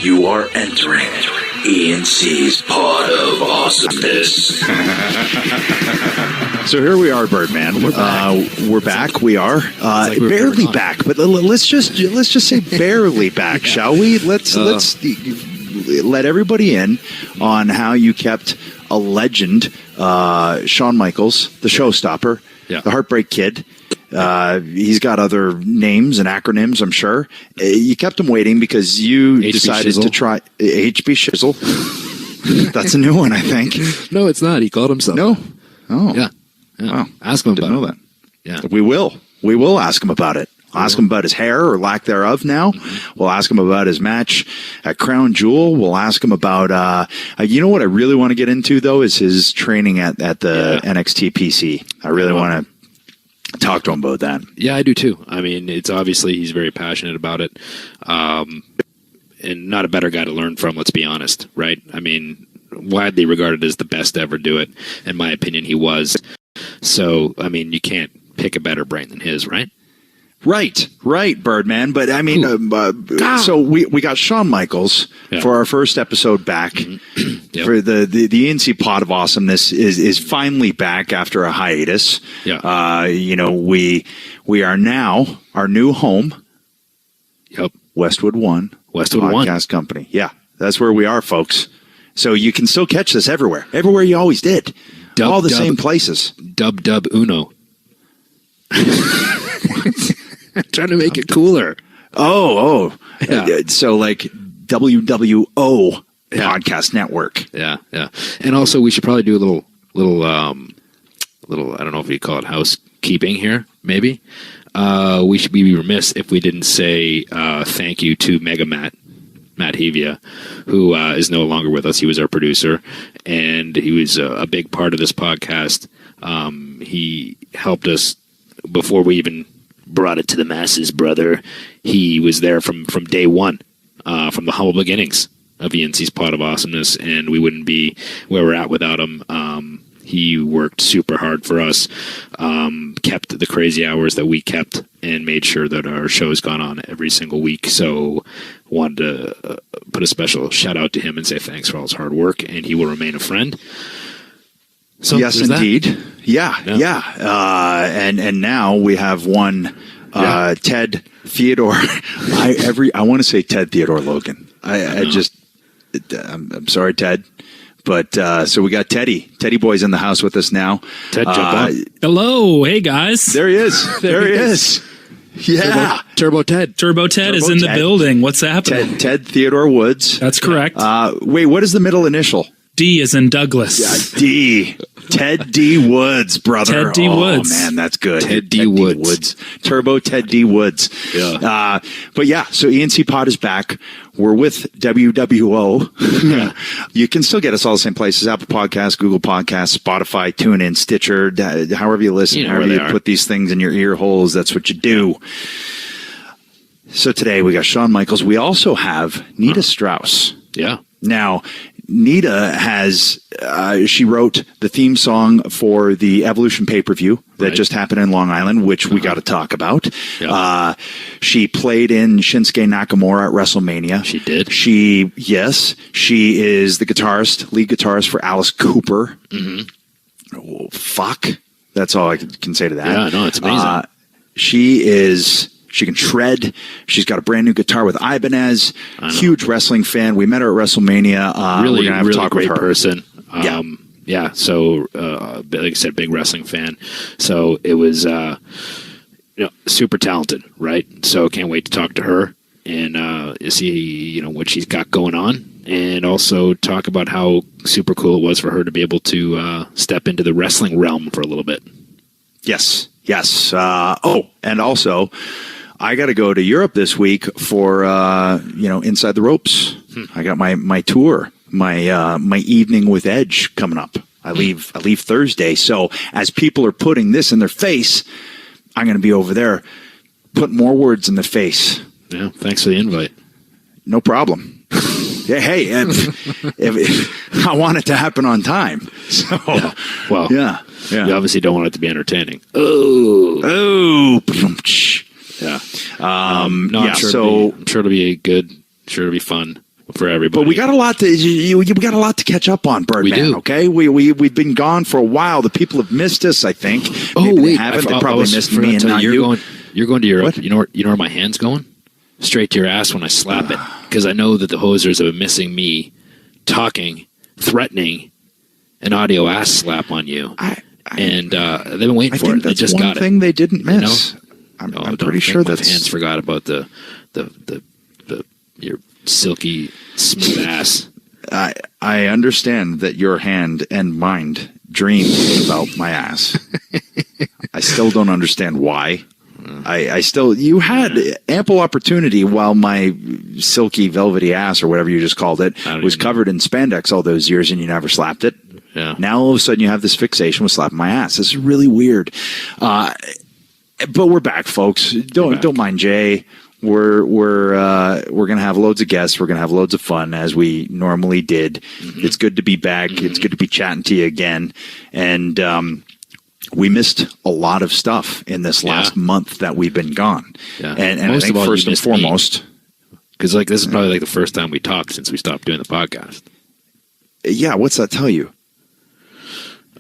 You are entering ENC's Pod of Awesomeness. So here we are, Birdman. We're back. We are barely back, but let's just say barely back, shall we? Let's let everybody in on how you kept a legend, Shawn Michaels, the showstopper, the Heartbreak Kid. He's got other names and acronyms, I'm sure. You kept him waiting because you decided to try HB Shizzle. That's a new one, I think. No, it's not. He called himself. No. Oh. Yeah. Wow. Ask him Didn't about know it. that. Yeah. We will ask him about it. Ask him about his hair or lack thereof now. We'll ask him about his match at Crown Jewel. We'll ask him about, you know what I really want to get into, though, is his training at the NXT PC. I really want to talk to him about that. Yeah, I do too. I mean, it's obviously he's very passionate about it. And not a better guy to learn from, let's be honest, right? I mean, widely regarded as the best to ever do it. In my opinion, he was. So, I mean, you can't pick a better brain than his, right? Right, Birdman. But I mean, so we got Shawn Michaels for our first episode back. For the ENC Pod of Awesomeness is finally back after a hiatus. You know, we are now our new home. Yep, Westwood One Podcast Company. Yeah, that's where we are, folks. So you can still catch this everywhere you always did. All the same places. Dub Uno. Trying to make it cooler. So like WWO Podcast Network. Yeah. And also, we should probably do a little. I don't know if you call it housekeeping here. Maybe we should be remiss if we didn't say thank you to Mega Matt Hevia, who is no longer with us. He was our producer, and he was a big part of this podcast. He helped us before we even brought it to the masses, brother. He was there from day one, from the humble beginnings of ENC's Pod of Awesomeness, and we wouldn't be where we're at without him. He worked super hard for us, kept the crazy hours that we kept, and made sure that our show's gone on every single week. So wanted to put a special shout out to him and say thanks for all his hard work, and he will remain a friend. So yes, indeed. Yeah. And now we have one Ted Theodore. I want to say Ted Theodore Logan. I'm sorry, Ted. But so we got Teddy Boy's in the house with us now. Ted, jump on. Hello, hey guys. There he is. There he is. Yeah, Turbo Ted is in the building. What's happening? Ted Theodore Woods. That's correct. Wait, what is the middle initial? D is in Douglas. Yeah, D. Ted D. Woods, brother. Ted D. Woods. Oh, man, that's good. Ted D. Woods. Turbo Ted D. Woods. Yeah. But yeah, so ENC Pod is back. We're with WWO. Yeah. You can still get us all the same places: Apple Podcasts, Google Podcasts, Spotify, TuneIn, Stitcher, however you listen, however you put these things in your ear holes, that's what you do. So today we got Shawn Michaels. We also have Nita Strauss. Yeah. Now, Nita has, she wrote the theme song for the Evolution pay-per-view that just happened in Long Island, which we got to talk about. Yeah. She played in Shinsuke Nakamura at WrestleMania. She did? She is the lead guitarist for Alice Cooper. Mm-hmm. Oh, fuck. That's all I can say to that. Yeah, no, it's amazing. She can shred. She's got a brand new guitar with Ibanez. Huge wrestling fan. We met her at WrestleMania. Really, we're gonna have really to talk great with her. Person. Yeah. So, like I said, big wrestling fan. So it was, super talented, right? So can't wait to talk to her and see, what she's got going on, and also talk about how super cool it was for her to be able to step into the wrestling realm for a little bit. Yes. And also, I got to go to Europe this week for Inside the Ropes. I got my tour, my evening with Edge coming up. I leave Thursday. So as people are putting this in their face, I'm going to be over there putting more words in the face. Yeah, thanks for the invite. No problem. Yeah, hey, if I want it to happen on time. So, yeah. You obviously don't want it to be entertaining. Oh. Yeah. I'm sure it'll be good. Sure it'll be fun. for everybody. But we got a lot to we got a lot to catch up on, Birdman. We do. Okay, we've been gone for a while. The people have missed us. I think. Oh Maybe wait, they haven't. They probably missed me and not you. You're going to your. What? You know where my hand's going? Straight to your ass when I slap it, because I know that the hosers have been missing me talking, threatening, an audio ass slap on you, and they've been waiting for it. They just got it. One thing they didn't miss. You know? I'm pretty sure my that's. hands forgot about the your silky smooth ass. I understand that your hand and mind dreamed about my ass. I still don't understand why. You had ample opportunity while my silky velvety ass, or whatever you just called it, was covered in spandex all those years, and you never slapped it. Yeah. Now all of a sudden you have this fixation with slapping my ass. This is really weird. But we're back, folks. Don't mind Jay. We're gonna have loads of guests. We're gonna have loads of fun as we normally did. Mm-hmm. It's good to be back. Mm-hmm. It's good to be chatting to you again. And we missed a lot of stuff in this last month that we've been gone. Yeah. And most I think of all, first and foremost, because like this is probably like the first time we talked since we stopped doing the podcast. Yeah, what's that tell you?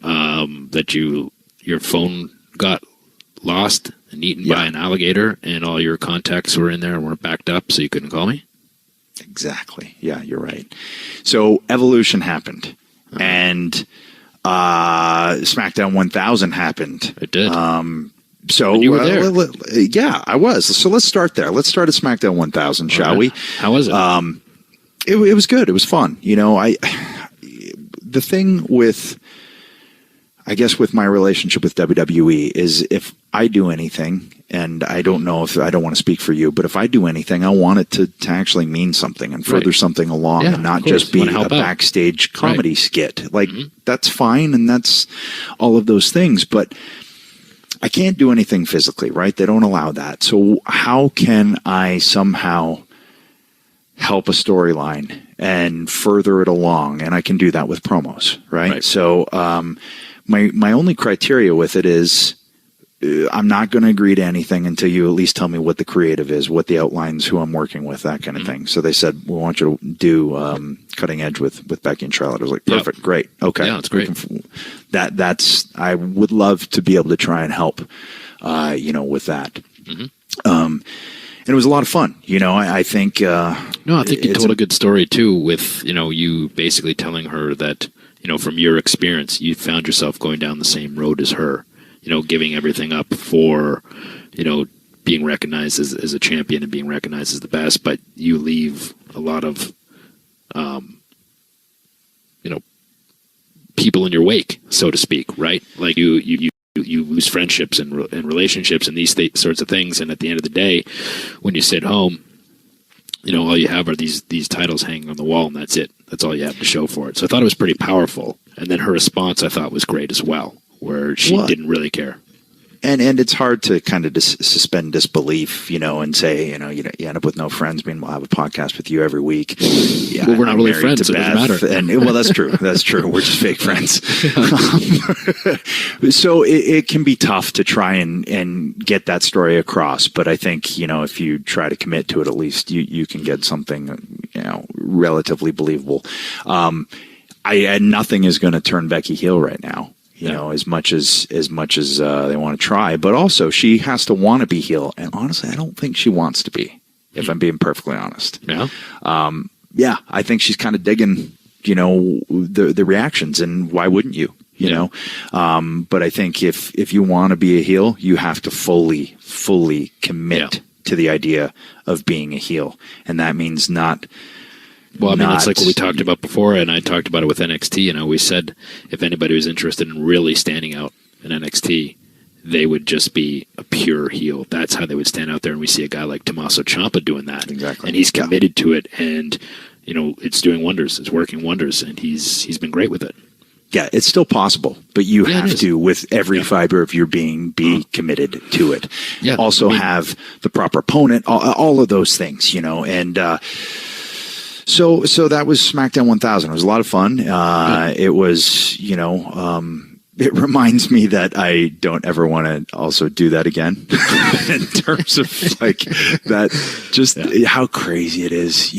That your phone got lost and eaten by an alligator, and all your contacts were in there and weren't backed up, so you couldn't call me? Exactly. Yeah, you're right. So Evolution happened, and Smackdown 1000 happened. It did. So and you were there. Yeah, I was. So let's start there. Let's start at Smackdown 1000, shall we? How was it? It was good. It was fun. You know, the thing with, I guess, with my relationship with WWE is if I do anything, and I don't know if I don't want to speak for you, but if I do anything, I want it to actually mean something and further something along, and not just be a backstage comedy skit. Like, that's fine, and that's all of those things, but I can't do anything physically, right? They don't allow that. So how can I somehow help a storyline and further it along? And I can do that with promos, right? So my only criteria with it is I'm not going to agree to anything until you at least tell me what the creative is, what the outlines, who I'm working with, that kind of thing. So they said, we want you to do Cutting Edge with Becky and Charlotte. I was like, perfect, great, okay. Yeah, that's great. I would love to be able to try and help, with that. Mm-hmm. And it was a lot of fun. I think. I think you told a good story too, with you basically telling her that from your experience, you found yourself going down the same road as her. Giving everything up for, being recognized as a champion and being recognized as the best, but you leave a lot of, people in your wake, so to speak, right? Like you lose friendships and relationships and these sorts of things, and at the end of the day, when you sit home, all you have are these titles hanging on the wall, and that's it. That's all you have to show for it. So I thought it was pretty powerful, and then her response I thought was great as well, where she didn't really care. And it's hard to kind of suspend disbelief, and say, you end up with no friends. Meanwhile, I have a podcast with you every week. Yeah, well, we're not really friends, so it doesn't matter. And that's true. That's true. We're just fake friends. So it can be tough to try and get that story across. But I think, if you try to commit to it, at least you can get something, relatively believable. Nothing is going to turn Becky heel right now. As much as they want to try, but also she has to want to be heel, and honestly, I don't think she wants to be. If I'm being perfectly honest, I think she's kind of digging, the reactions, and why wouldn't you? But I think if you want to be a heel, you have to fully commit to the idea of being a heel, and that means not. Well, I mean, it's like what we talked about before, and I talked about it with NXT. We said if anybody was interested in really standing out in NXT, they would just be a pure heel. That's how they would stand out there, and we see a guy like Tommaso Ciampa doing that. Exactly. And he's committed to it, and, it's doing wonders. It's working wonders, and he's been great with it. Yeah, it's still possible, but you have to, with every fiber of your being, be committed to it. Yeah. Also have the proper opponent, all of those things, and... So that was SmackDown 1000. It was a lot of fun. It was, it reminds me that I don't ever want to also do that again in terms of like that, just how crazy it is.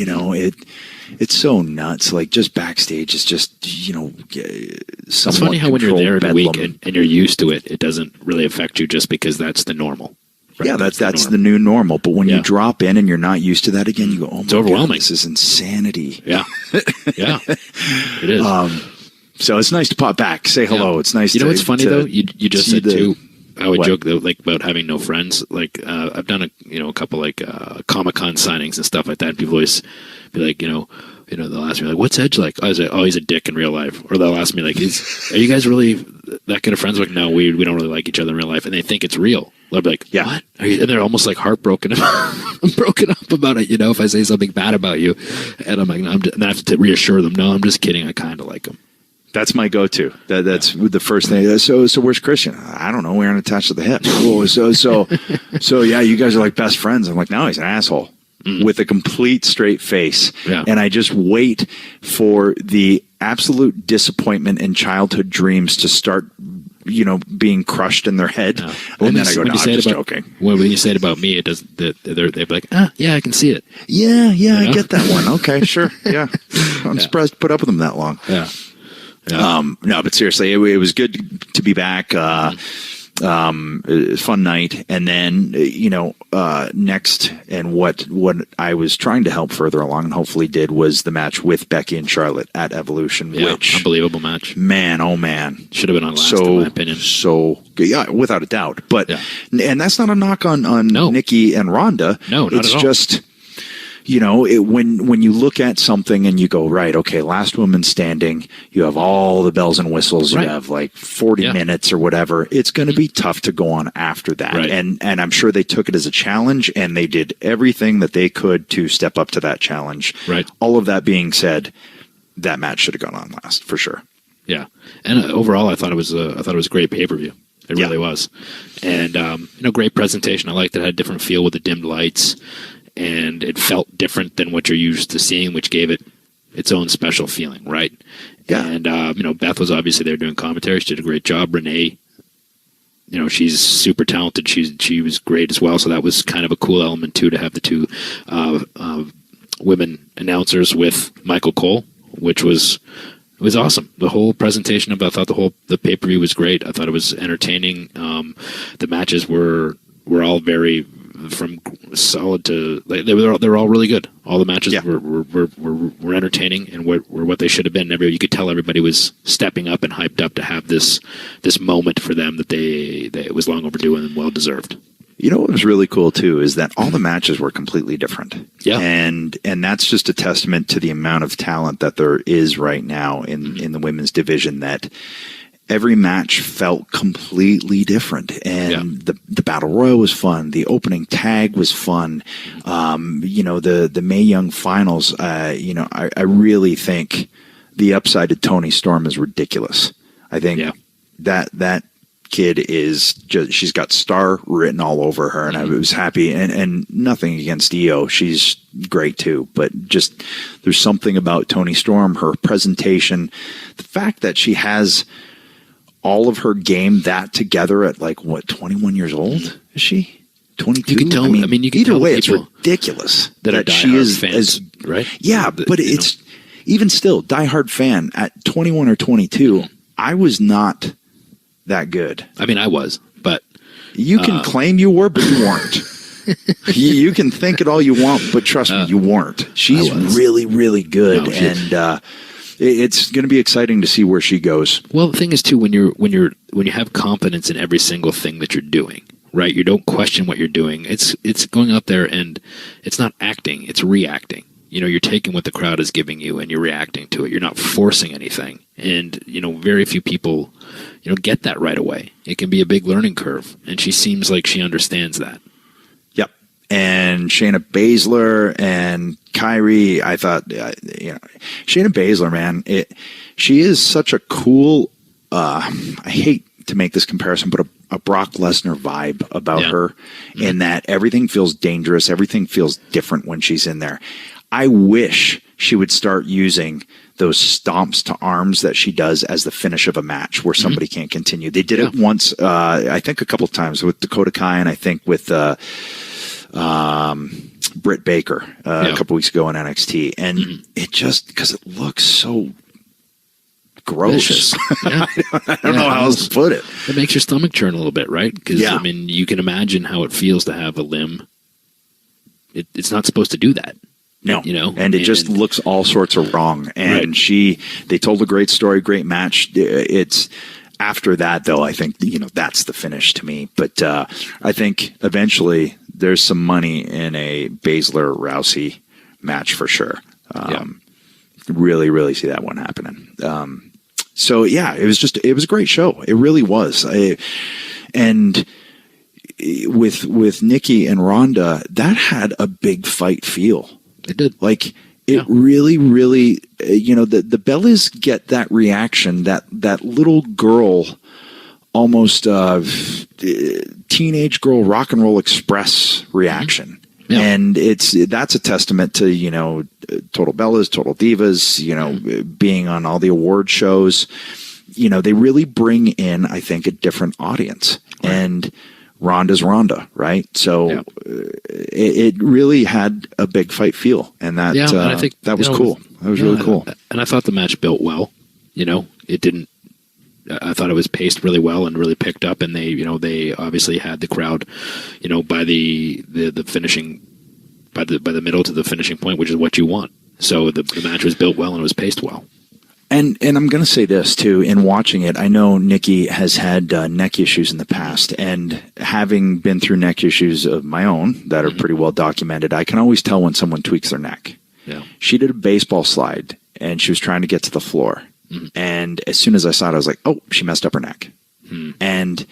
it's so nuts. Like just backstage is just, It's funny how when you're there in a week and you're used to it, it doesn't really affect you just because that's the normal. Right? Yeah, that's the new normal. But when you drop in and you're not used to that again, you go, "Oh, it's overwhelming. God, this is insanity." Yeah, yeah, it is. So it's nice to pop back, say hello. It's nice. You know what's funny though? You just said too. I would joke though, like about having no friends. Like I've done a couple like Comic-Con signings and stuff like that. And people always be like, they'll ask me like, "What's Edge like?" I was like, "Oh, he's a dick in real life." Or they'll ask me like, "Are you guys really that kind of friends?" Like, no, we don't really like each other in real life, and they think it's real. They'll be like, "What?" And they're almost like heartbroken. I'm broken up about it. If I say something bad about you, and I'm like, no, and I have to reassure them. No, I'm just kidding. I kind of like them. That's my go-to. That's the first thing. So where's Christian? I don't know. We aren't attached to the hip. Oh, so yeah, you guys are like best friends. I'm like, no, he's an asshole with a complete straight face. Yeah. And I just wait for the absolute disappointment and childhood dreams to start, being crushed in their head. Yeah. And then I go, no, I'm just joking. When you say it about me, it does. They're like, yeah, I can see it. Yeah, I get that one. Okay, sure. Yeah. I'm surprised to put up with them that long. Yeah. No, but seriously, it was good to be back. Fun night. And then, next, and what I was trying to help further along and hopefully did, was the match with Becky and Charlotte at Evolution, which unbelievable match. Man, oh man. Should have been on last, in my opinion. So yeah, without a doubt. But, and that's not a knock on Nikki and Rhonda. No, not it's at all. Just, when you look at something and you go, right, okay, last woman standing, you have all the bells and whistles, you have like 40 minutes or whatever, it's going to be tough to go on after that. Right. And I'm sure they took it as a challenge, and they did everything that they could to step up to that challenge. Right. All of that being said, that match should have gone on last for sure. Yeah. And overall, I thought it was a great pay-per-view. It really was. And, great presentation. I liked it. It had a different feel with the dimmed lights. And it felt different than what you're used to seeing, which gave it its own special feeling, right? Yeah. And, Beth was obviously there doing commentary. She did a great job. Renee, she's super talented. She was great as well. So that was kind of a cool element, too, to have the two women announcers with Michael Cole, which was awesome. The whole presentation I thought the pay-per-view was great. I thought it was entertaining. The matches were all very... from solid to they were all really good. All the matches were entertaining and were what they should have been. You could tell everybody was stepping up and hyped up to have this moment for them that it was long overdue and well deserved. What was really cool too is that all the matches were completely different. Yeah, and that's just a testament to the amount of talent that there is right now in the women's division. That every match felt completely different, and the battle royal was fun. The opening tag was fun. The Mae Young finals. I really think the upside to Toni Storm is ridiculous. I think that kid is just, she's got star written all over her, and I was happy. And nothing against Io, she's great too. But just there's something about Toni Storm, her presentation, the fact that she has all of her game that together at 21 years old? Is she 22? You can tell. You can either tell way, it's ridiculous that she is fans, right? Yeah, but it's even still diehard fan at 21 or 22. I was not that good. I was, but you can claim you were, but you weren't. You can think it all you want, but trust me, you weren't. She's really, really good, and. It's going to be exciting to see where she goes. Well, the thing is too, when you have confidence in every single thing that you're doing, right? You don't question what you're doing. It's going out there and it's not acting; it's reacting. You're taking what the crowd is giving you and you're reacting to it. You're not forcing anything, and very few people, get that right away. It can be a big learning curve, and she seems like she understands that. And Shayna Baszler and Kyrie, I thought, Shayna Baszler, man, she is such a cool, I hate to make this comparison, but a Brock Lesnar vibe about her, in that everything feels dangerous, everything feels different when she's in there. I wish she would start using those stomps to arms that she does as the finish of a match where somebody can't continue. They did it once, I think a couple of times with Dakota Kai, and I think with Britt Baker a couple weeks ago on NXT, and it just because it looks so gross. Yeah. I don't know how else to put it. It makes your stomach churn a little bit, right? Because I mean, you can imagine how it feels to have a limb. It's not supposed to do that. No, and it just looks all sorts of wrong. And they told a great story, great match. It's after that, though, I think, that's the finish to me. But I think eventually there's some money in a Baszler-Rousey match for sure. Really, really see that one happening. So, yeah, it was a great show. It really was. And with Nikki and Ronda, that had a big fight feel. It did. Like, it really, really, the Bellas get that reaction, that little girl, almost teenage girl rock and roll express reaction. Mm-hmm. Yeah. And that's a testament to, Total Bellas, Total Divas, being on all the award shows. They really bring in, I think, a different audience. Right. And Ronda's Ronda, right? So it really had a big fight feel, and that and I think that was cool. That was really cool. And I thought the match built well. It didn't. I thought it was paced really well and really picked up, and they obviously had the crowd, by the finishing, by the middle to the finishing point, which is what you want. So the match was built well and it was paced well. And I'm going to say this, too, in watching it, I know Nikki has had neck issues in the past, and having been through neck issues of my own that are pretty well documented, I can always tell when someone tweaks their neck. Yeah. She did a baseball slide, and she was trying to get to the floor. Mm-hmm. And as soon as I saw it, I was like, oh, she messed up her neck. Mm-hmm. And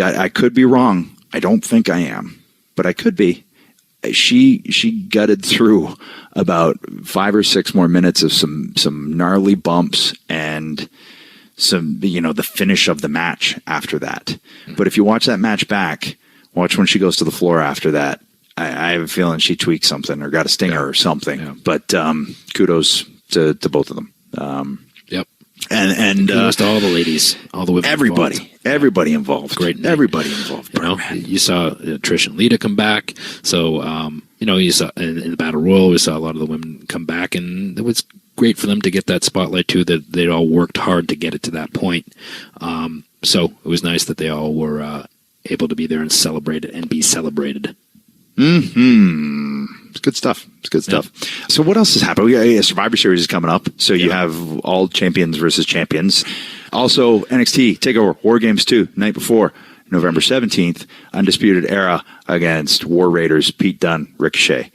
I could be wrong. I don't think I am, but I could be. She gutted through about 5 or 6 more minutes of some gnarly bumps and some, the finish of the match after that. Mm-hmm. But if you watch that match back, watch when she goes to the floor after that, I have a feeling she tweaked something or got a stinger or something. Yeah. But kudos to both of them. Yep. And kudos to all the ladies, all the women, everybody involved. Great night. Everybody involved. You saw Trish and Lita come back. So you saw in the Battle Royal, we saw a lot of the women come back, and it was great for them to get that spotlight too. That they'd all worked hard to get it to that point. So it was nice that they all were able to be there and celebrate it and be celebrated. It's good stuff. So what else has happened? A Survivor Series is coming up. So you have all champions versus champions. Also, NXT TakeOver War Games 2, night before, November 17th. Undisputed Era against War Raiders, Pete Dunne, Ricochet.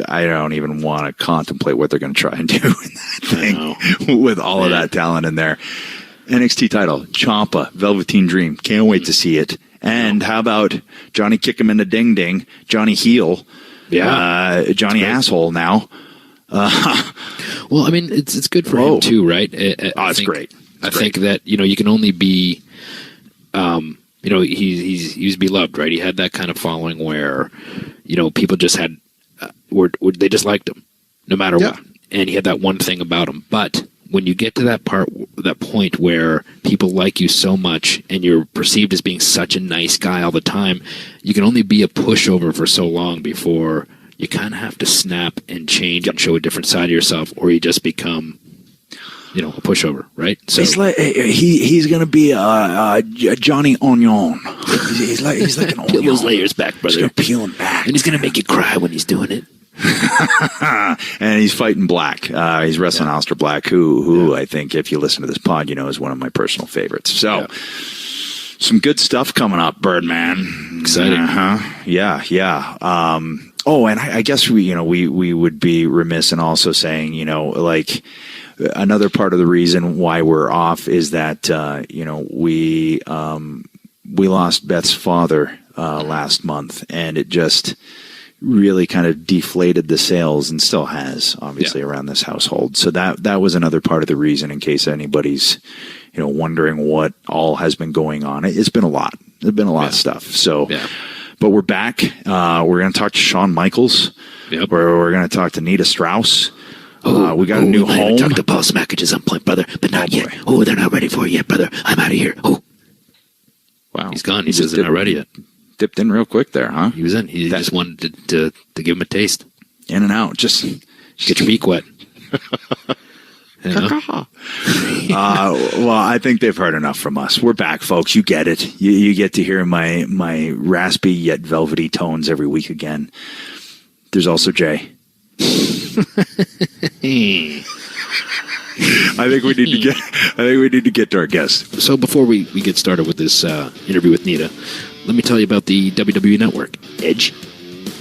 I don't even want to contemplate what they're going to try and do in that thing with all of that talent in there. NXT title, Ciampa, Velveteen Dream. Can't wait to see it. And how about Johnny Kick Him in the Ding Ding, Johnny Heel, Johnny Asshole now. Well, I mean, it's good for him too, right? It's great. I think that you can only be, he's beloved, right? He had that kind of following where, people just had, they just liked him, no matter what, and he had that one thing about him, but when you get to that point where people like you so much and you're perceived as being such a nice guy all the time, you can only be a pushover for so long before you kind of have to snap and change and show a different side of yourself, or you just become, a pushover, right? So he's going to be a Johnny Onion. He's like an onion. Peel those layers back, brother. He's going to peel them back, and he's going to make you cry when he's doing it. And he's fighting Black. He's wrestling Aleister Black, who I think, if you listen to this pod, is one of my personal favorites. So, some good stuff coming up, Birdman. Exciting. Yeah. And I guess we would be remiss in also saying, another part of the reason why we're off is that we lost Beth's father last month, and it just really kind of deflated the sales, and still has, obviously, around this household. So that was another part of the reason, in case anybody's wondering what all has been going on. It's been a lot. There's been a lot of stuff. So, but we're back. We're going to talk to Shawn Michaels. Yep. We're going to talk to Nita Strauss. We got a new home. Talk to Paul Smackage at some point, brother, but not yet. They're not ready for it yet, brother. I'm out of here. Wow. He's gone. He says they're not ready yet. dipped in real quick there, huh? He was in. He just wanted to give him a taste. In and out. Just get your beak wet. You know? Well, I think they've heard enough from us. We're back, folks. You get it. You get to hear my raspy yet velvety tones every week again. There's also Jay. I think we need to get to our guest. So before we get started with this interview with Nita, let me tell you about the WWE Network, Edge.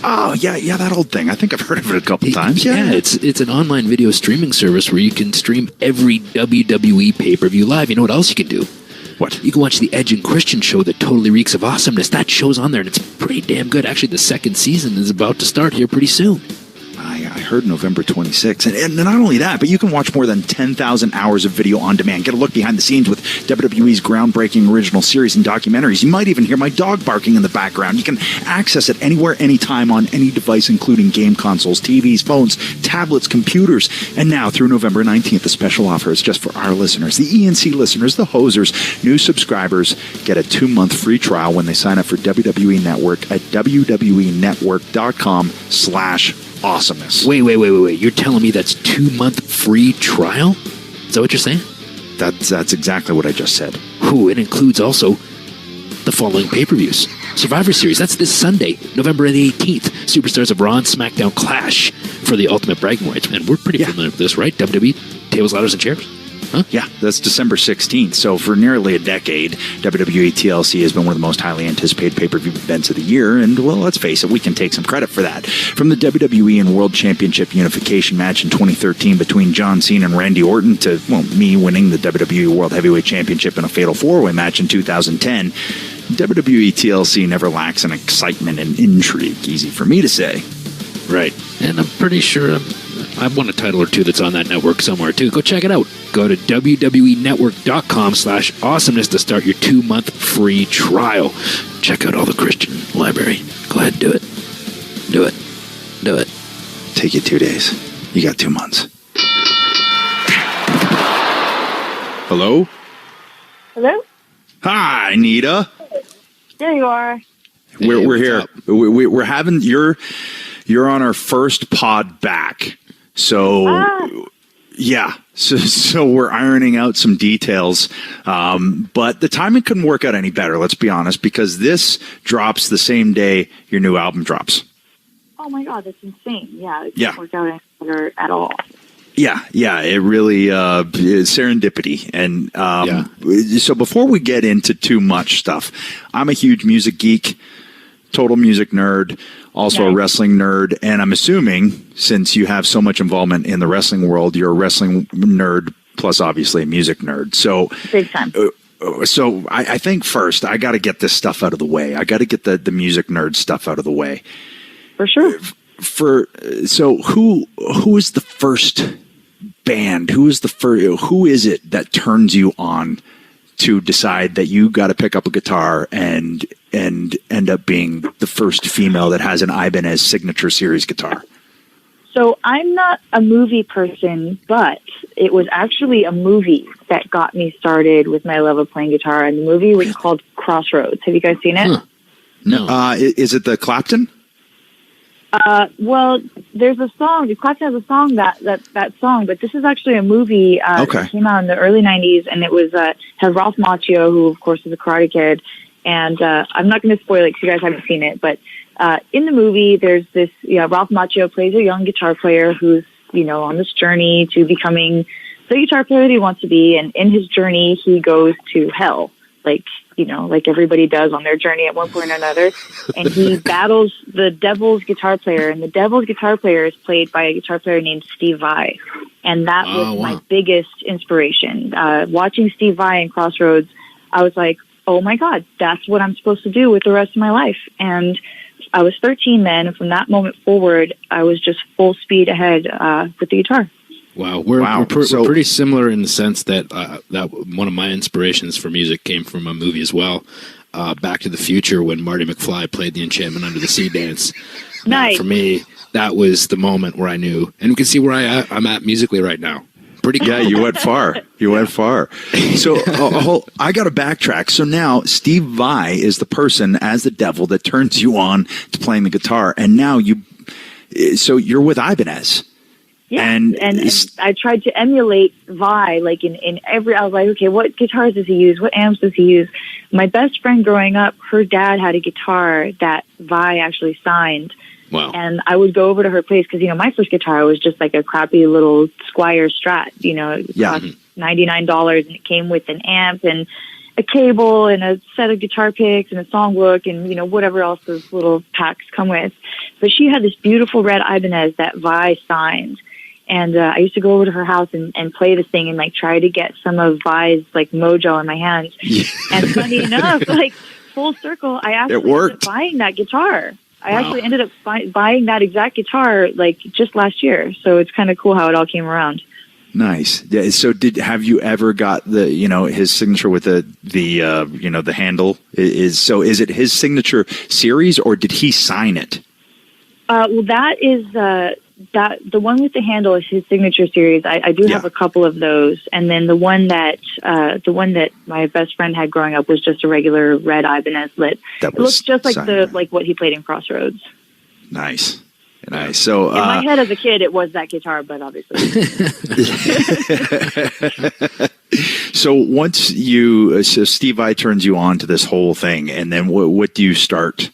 Oh, yeah, that old thing. I think I've heard of it a couple times. Yeah, it's an online video streaming service where you can stream every WWE pay-per-view live. You know what else you can do? What? You can watch the Edge and Christian show that totally reeks of awesomeness. That show's on there, and it's pretty damn good. Actually, the second season is about to start here pretty soon. I heard November 26th. And not only that, but you can watch more than 10,000 hours of video on demand. Get a look behind the scenes with WWE's groundbreaking original series and documentaries. You might even hear my dog barking in the background. You can access it anywhere, anytime, on any device, including game consoles, TVs, phones, tablets, computers. And now, through November 19th, the special offer is just for our listeners, the ENC listeners, the hosers. New subscribers get a 2-month free trial when they sign up for WWE Network at wweNetwork.com/awesomeness. Wait. You're telling me that's 2-month free trial? Is that what you're saying? That's exactly what I just said. Ooh, it includes also the following pay-per-views. Survivor Series, that's this Sunday, November the 18th. Superstars of Raw and Smackdown clash for the ultimate bragging rights. And we're pretty familiar with this, right? WWE, tables, ladders, and chairs. Huh? Yeah, that's December 16th. So for nearly a decade, WWE TLC has been one of the most highly anticipated pay-per-view events of the year. And, well, let's face it, we can take some credit for that. From the WWE and World Championship unification match in 2013 between John Cena and Randy Orton to, well, me winning the WWE World Heavyweight Championship in a fatal four-way match in 2010, WWE TLC never lacks in excitement and intrigue. Easy for me to say. Right. And I'm pretty sure I've won a title or two that's on that network somewhere, too. Go check it out. Go to wweNetwork.com/awesomeness to start your 2-month free trial. Check out all the Christian library. Go ahead and do it. Do it. Do it. Take you 2 days. You got 2 months. Hello? Hello? Hi, Nita. There you are. We're here. We're having you're on our first pod back. So yeah. So we're ironing out some details. But the timing couldn't work out any better, let's be honest, because this drops the same day your new album drops. Oh my God, that's insane. Yeah, it Yeah. didn't work out any better at all. Yeah, it really is serendipity. And so before we get into too much stuff, I'm a huge music geek, total music nerd, also a wrestling nerd. And I'm assuming, since you have so much involvement in the wrestling world, you're a wrestling nerd plus obviously a music nerd. So Big time. So I think first I got to get this stuff out of the way. I got to get the music nerd stuff out of the way. For sure. So who is the first band? Who is it that turns you on to decide that you got to pick up a guitar and end up being the first female that has an Ibanez signature series guitar? So I'm not a movie person, but it was actually a movie that got me started with my love of playing guitar. And the movie was called Crossroads. Have you guys seen it? Huh. No. Is it the Clapton? Well, there's a song. Clapton has a song that song, but this is actually a movie that came out in the early '90s, and it was has Ralph Macchio, who of course is a Karate Kid, and I'm not going to spoil it because you guys haven't seen it, but in the movie, there's this Ralph Macchio plays a young guitar player who's on this journey to becoming the guitar player that he wants to be, and in his journey, he goes to hell, like everybody does on their journey at one point or another. And he battles the devil's guitar player. And the devil's guitar player is played by a guitar player named Steve Vai. And that was my biggest inspiration. Watching Steve Vai in Crossroads, I was like, oh my God, that's what I'm supposed to do with the rest of my life. And I was 13 then. And from that moment forward, I was just full speed ahead with the guitar. Wow, we're pretty similar in the sense that that one of my inspirations for music came from a movie as well, Back to the Future, when Marty McFly played the Enchantment Under the Sea dance. Nice. For me, that was the moment where I knew, and you can see where I'm at musically right now. pretty cool. Yeah, you went far. You went far. So I got to backtrack. So now Steve Vai is the person as the devil that turns you on to playing the guitar. And now so you're with Ibanez. Yeah, and I tried to emulate Vai, like in every, I was like, okay, what guitars does he use? What amps does he use? My best friend growing up, her dad had a guitar that Vai actually signed. Wow. And I would go over to her place because, my first guitar was just like a crappy little Squire Strat, it cost $99 and it came with an amp and a cable and a set of guitar picks and a songbook and, whatever else those little packs come with. But she had this beautiful red Ibanez that Vi signed. And I used to go over to her house and play this thing and, like, try to get some of Vi's, like, mojo in my hands. And funny enough, like, full circle, I actually ended up buying that guitar. I actually ended up buying that exact guitar, like, just last year. So it's kind of cool how it all came around. Nice. Yeah, so have you ever got his signature with the handle? Is it his signature series or did he sign it? Well, that is the one with the handle is his signature series. I do have a couple of those, and then the one that my best friend had growing up was just a regular red Ibanez lit. It looks just like what he played in Crossroads. Nice. So in my head as a kid, it was that guitar, but obviously. So once so Steve Vai turns you on to this whole thing, and then what do you start?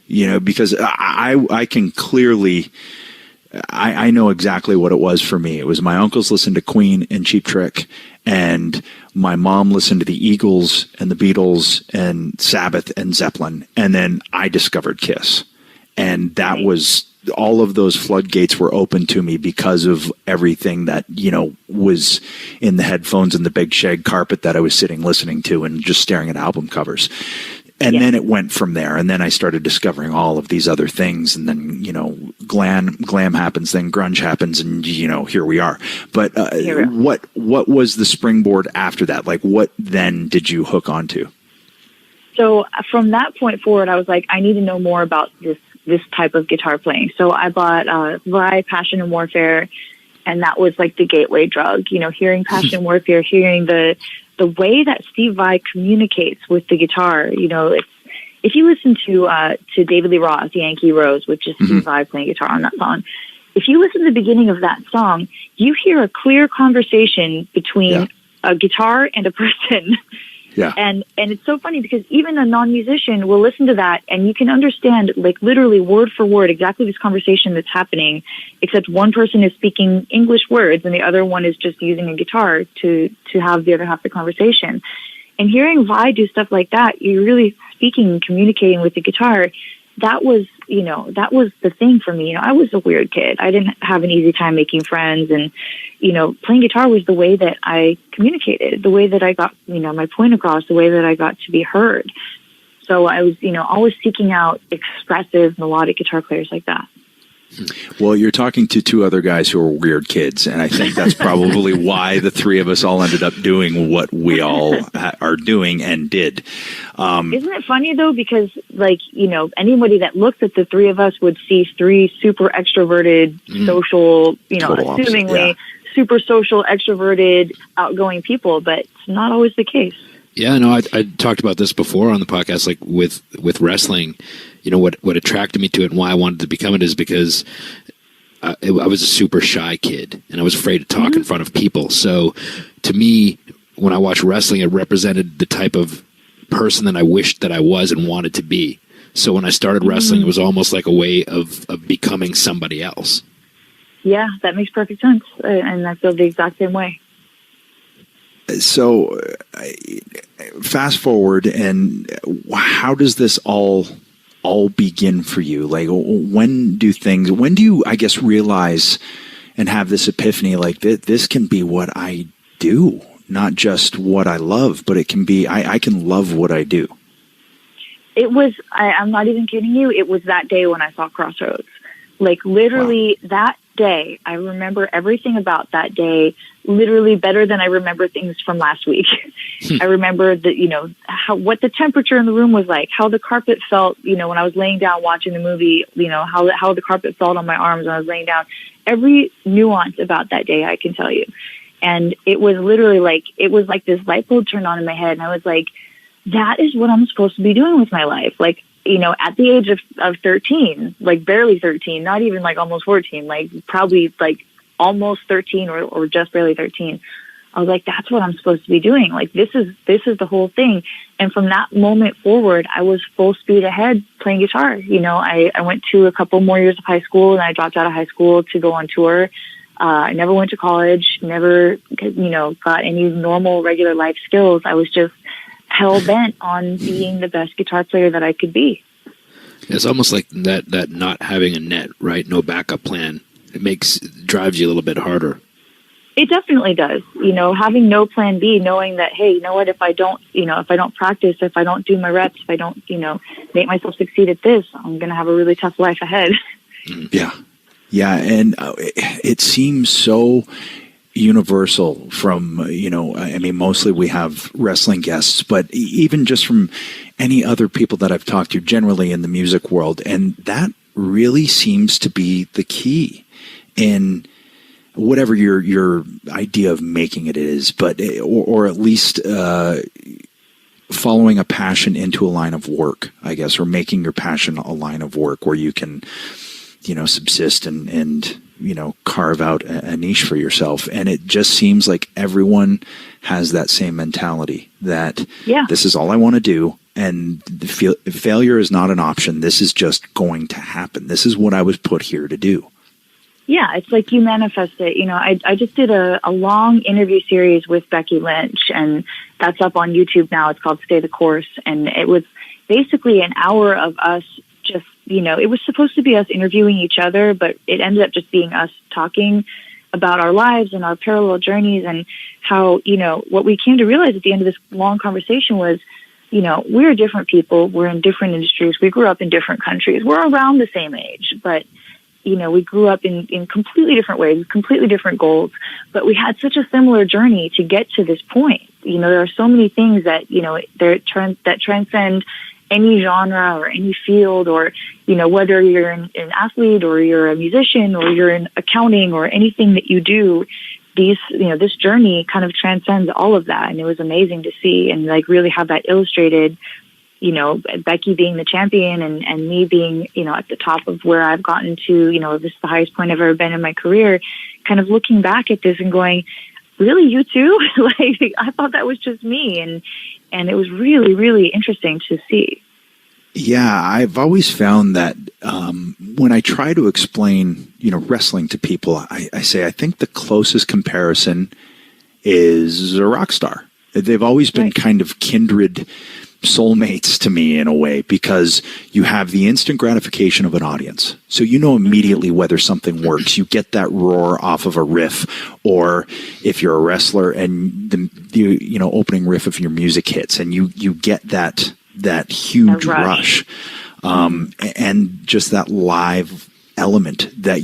Because I can clearly. I know exactly what it was for me. It was my uncles listened to Queen and Cheap Trick, and my mom listened to the Eagles and the Beatles and Sabbath and Zeppelin, and then I discovered Kiss. And that was, all of those floodgates were open to me because of everything that, was in the headphones and the big shag carpet that I was sitting listening to and just staring at album covers. And then it went from there. And then I started discovering all of these other things. And then, glam happens, then grunge happens, and, here we are. But what was the springboard after that? Like, what then did you hook onto? So from that point forward, I was like, I need to know more about this type of guitar playing. So I bought Vai, Passion and Warfare, and that was like the gateway drug. Hearing Passion and Warfare, hearing the way that Steve Vai communicates with the guitar, if you listen to David Lee Roth, Yankee Rose, which is Steve Vai playing guitar on that song, if you listen to the beginning of that song, you hear a clear conversation between a guitar and a person. Yeah. And it's so funny because even a non-musician will listen to that and you can understand, like, literally word for word exactly this conversation that's happening, except one person is speaking English words and the other one is just using a guitar to have the other half of the conversation. And hearing Vai do stuff like that, you're really speaking and communicating with the guitar. That was the thing for me. I was a weird kid. I didn't have an easy time making friends, and, playing guitar was the way that I communicated, the way that I got, my point across, the way that I got to be heard. So I was, always seeking out expressive melodic guitar players like that. Well, you're talking to two other guys who are weird kids, and I think that's probably why the three of us all ended up doing what we all are doing and did. Isn't it funny, though? Because, anybody that looked at the three of us would see three super extroverted, social, assumingly super social, extroverted, outgoing people, but it's not always the case. Yeah, no, I talked about this before on the podcast, like with wrestling. What attracted me to it and why I wanted to become it is because I was a super shy kid and I was afraid to talk in front of people. So to me, when I watched wrestling, it represented the type of person that I wished that I was and wanted to be. So when I started wrestling, it was almost like a way of becoming somebody else. Yeah, that makes perfect sense. And I feel the exact same way. So fast forward, and how does this all begin for you? Like, when do you, I guess, realize and have this epiphany, like, this can be what I do, not just what I love, but it can be, I can love what I do? It was, I'm not even kidding you, it was that day when I saw Crossroads. Like, literally that day, I remember everything about that day literally better than I remember things from last week. I remember that, what the temperature in the room was like, how the carpet felt, when I was laying down watching the movie, how the carpet felt on my arms when I was laying down. Every nuance about that day, I can tell you. And it was literally like, it was like this light bulb turned on in my head. And I was like, that is what I'm supposed to be doing with my life. Like, you know, at the age of 13, like barely 13, not even like almost 14, like probably like almost 13 or just barely 13. I was like, that's what I'm supposed to be doing. Like, this is the whole thing. And from that moment forward, I was full speed ahead playing guitar. You know, I went to a couple more years of high school, and I dropped out of high school to go on tour. I never went to college, never, you know, got any normal, regular life skills. I was just hell-bent on being the best guitar player that I could be. It's almost like that not having a net, right? No backup plan. It drives you a little bit harder. It definitely does. You know, having no plan B, knowing that, hey, you know what, if I don't practice, if I don't do my reps, if I don't, you know, make myself succeed at this, I'm going to have a really tough life ahead. Yeah. Yeah. And it seems so universal from, you know, I mean, mostly we have wrestling guests, but even just from any other people that I've talked to generally in the music world. And that really seems to be the key in whatever your idea of making it is, but or at least following a passion into a line of work, I guess, or making your passion a line of work where you can, you know, subsist and you know, carve out a niche for yourself. And it just seems like everyone has that same mentality that this is all I want to do. And failure is not an option. This is just going to happen. This is what I was put here to do. Yeah, it's like you manifest it. You know, I just did a long interview series with Becky Lynch, and that's up on YouTube now. It's called Stay the Course. And it was basically an hour of us just, you know, it was supposed to be us interviewing each other, but it ended up just being us talking about our lives and our parallel journeys and how, you know, what we came to realize at the end of this long conversation was, you know, we're different people. We're in different industries. We grew up in different countries. We're around the same age, but you know, we grew up in completely different ways, completely different goals, but we had such a similar journey to get to this point. You know, there are so many things that, you know, that transcend any genre or any field, or, you know, whether you're an athlete or you're a musician or you're in accounting or anything that you do, this journey kind of transcends all of that. And it was amazing to see and like really have that illustrated, you know, Becky being the champion and me being, you know, at the top of where I've gotten to, you know, this is the highest point I've ever been in my career, kind of looking back at this and going, really, you too? Like, I thought that was just me. And it was really, really interesting to see. Yeah, I've always found that when I try to explain, you know, wrestling to people, I say I think the closest comparison is a rock star. They've always been kind of kindred soulmates to me in a way, because you have the instant gratification of an audience. So you know immediately whether something works. You get that roar off of a riff, or if you're a wrestler and the you know, opening riff of your music hits, and you get that huge rush. And just that live element that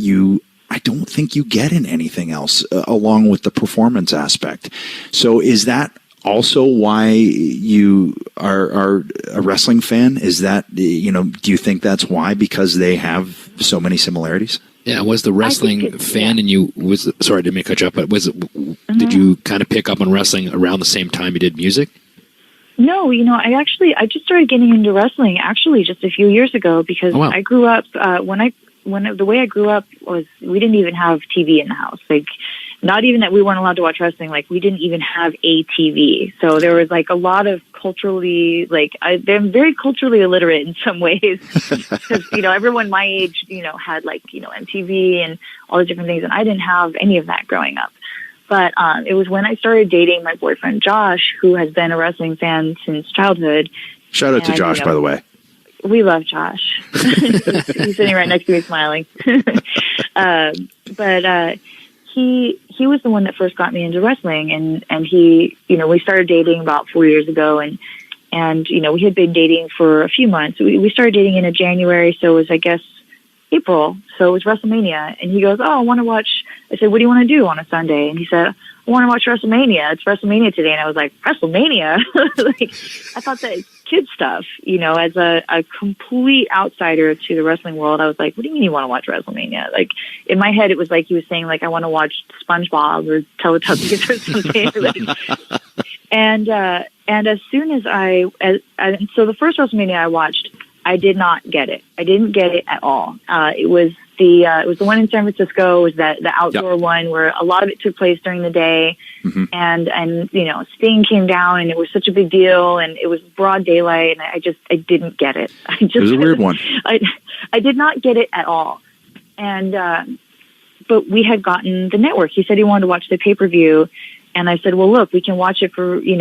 I don't think you get in anything else, along with the performance aspect. So is that also why you are a wrestling fan? Is that, you know, do you think that's why? Because they have so many similarities? Yeah, was the wrestling fan in you, sorry, I didn't mean to cut you up, but did you kind of pick up on wrestling around the same time you did music? No, you know, I just started getting into wrestling actually just a few years ago, because I grew up, the way I grew up was we didn't even have TV in the house. Like, not even that we weren't allowed to watch wrestling, like we didn't even have a TV. So there was like a lot of culturally, like I'm very culturally illiterate in some ways, because, you know, everyone my age, you know, had like, you know, MTV and all the different things. And I didn't have any of that growing up. But it was when I started dating my boyfriend, Josh, who has been a wrestling fan since childhood. Shout out to Josh, you know, by the way. We love Josh. He's sitting right next to me smiling. But he was the one that first got me into wrestling, and he, you know, we started dating about 4 years ago, and you know, we had been dating for a few months. We started dating in January, so it was, I guess, April. So it was WrestleMania, and he goes, "Oh, I want to watch." I said, "What do you want to do on a Sunday?" And he said, "I want to watch WrestleMania. It's WrestleMania today." And I was like, "WrestleMania?" Like, I thought that kid stuff, as a complete outsider to the wrestling world. I was like, what do you mean you want to watch WrestleMania? Like, in my head, it was like he was saying, like, I want to watch SpongeBob or Teletubbies or something. And as soon as so the first WrestleMania I watched, I did not get it. I didn't get it at all. It was the one in San Francisco. It was the outdoor one where a lot of it took place during the day. Mm-hmm. And Sting came down and it was such a big deal and it was broad daylight and I didn't get it. It was a weird one. I did not get it at all. And, but we had gotten the network. He said he wanted to watch the pay-per-view. And I said, well, look, we can watch it for, you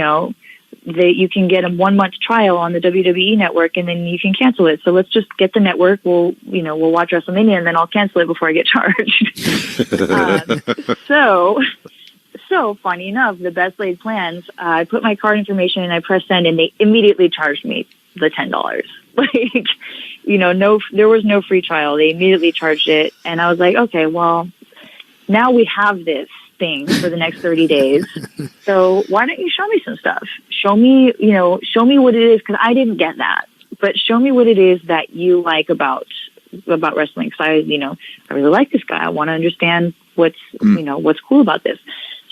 can get a 1 month trial on the WWE Network and then you can cancel it. So let's just get the network. We'll watch WrestleMania and then I'll cancel it before I get charged. So funny enough, the best laid plans, I put my card information and I pressed send and they immediately charged me the $10. There was no free trial. They immediately charged it. And I was like, okay, well, now we have this thing for the next 30 days. So why don't you show me some stuff? Show me what it is. Cause I didn't get that, but show me what it is that you like about wrestling. Cause I really like this guy. I want to understand what's cool about this.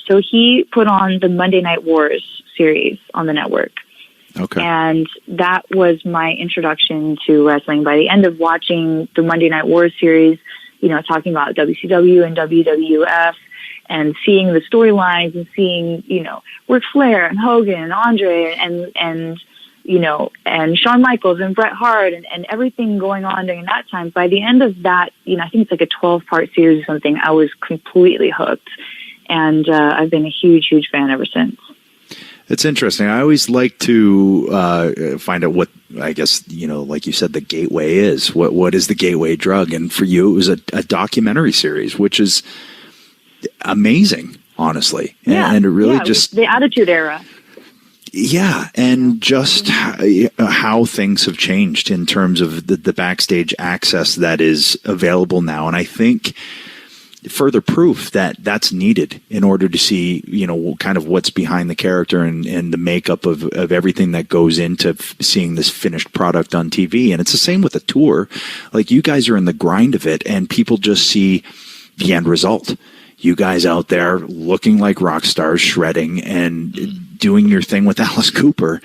So he put on the Monday Night Wars series on the network. Okay. And that was my introduction to wrestling. By the end of watching the Monday Night Wars series, talking about WCW and WWF and seeing the storylines and seeing, Ric Flair and Hogan and Andre and Shawn Michaels and Bret Hart and everything going on during that time. By the end of that, I think it's like a 12-part series or something, I was completely hooked. And I've been a huge, huge fan ever since. It's interesting. I always like to find out what, I guess, like you said, the gateway is. What is the gateway drug? And for you, it was a documentary series, which is amazing, honestly. Yeah, and it really just... the Attitude Era. Yeah, and just how things have changed in terms of the backstage access that is available now. And I think... further proof that that's needed in order to see, kind of what's behind the character and the makeup of everything that goes into seeing this finished product on TV. And it's the same with a tour. Like, you guys are in the grind of it and people just see the end result. You guys out there looking like rock stars, shredding and doing your thing with Alice Cooper.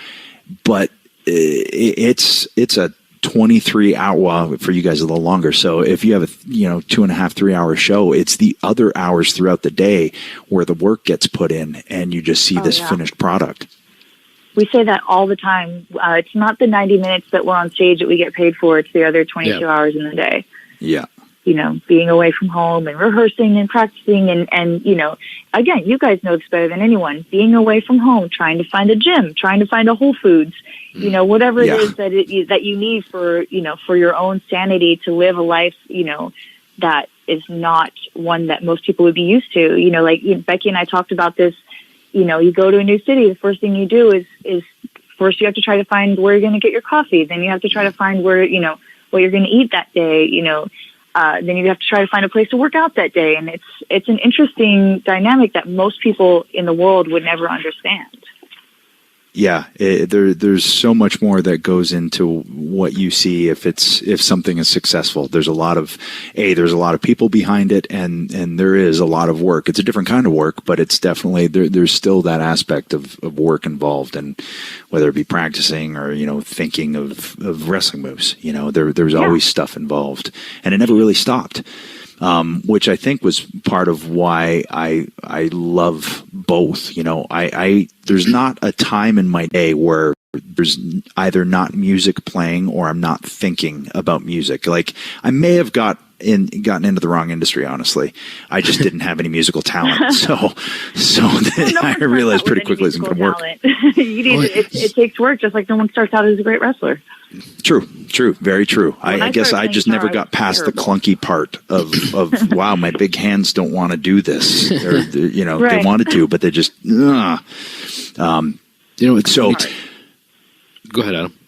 But it's a 23 hour, well, for you guys a little longer. So if you have a 2.5, 3 hour show, it's the other hours throughout the day where the work gets put in and you just see this finished product. We say that all the time. It's not the 90 minutes that we're on stage that we get paid for. It's the other 22 hours in the day. Yeah. Being away from home and rehearsing and practicing and again, you guys know this better than anyone, being away from home, trying to find a gym, trying to find a Whole Foods, whatever it is that you need for your own sanity to live a life, that is not one that most people would be used to. Like Becky and I talked about this, you go to a new city, the first thing you do is first you have to try to find where you're going to get your coffee. Then you have to try to find where, what you're going to eat that day, then you have to try to find a place to work out that day. And it's an interesting dynamic that most people in the world would never understand. Yeah, there's so much more that goes into what you see if something is successful. There's a lot of people behind it, and there is a lot of work. It's a different kind of work, but it's definitely there's still that aspect of work involved, and whether it be practicing or thinking of wrestling moves. There's always stuff involved, and it never really stopped. Which I think was part of why I love both. There's not a time in my day where there's either not music playing or I'm not thinking about music. Like, I may have gotten into the wrong industry, honestly. I just didn't have any musical talent. So I realized pretty quickly it wasn't going to work. It takes work, just like no one starts out as a great wrestler. True, very true. I guess I just never got past the clunky part of wow, my big hands don't want to do this. Or, they wanted to, but they just so. Go ahead, Adam.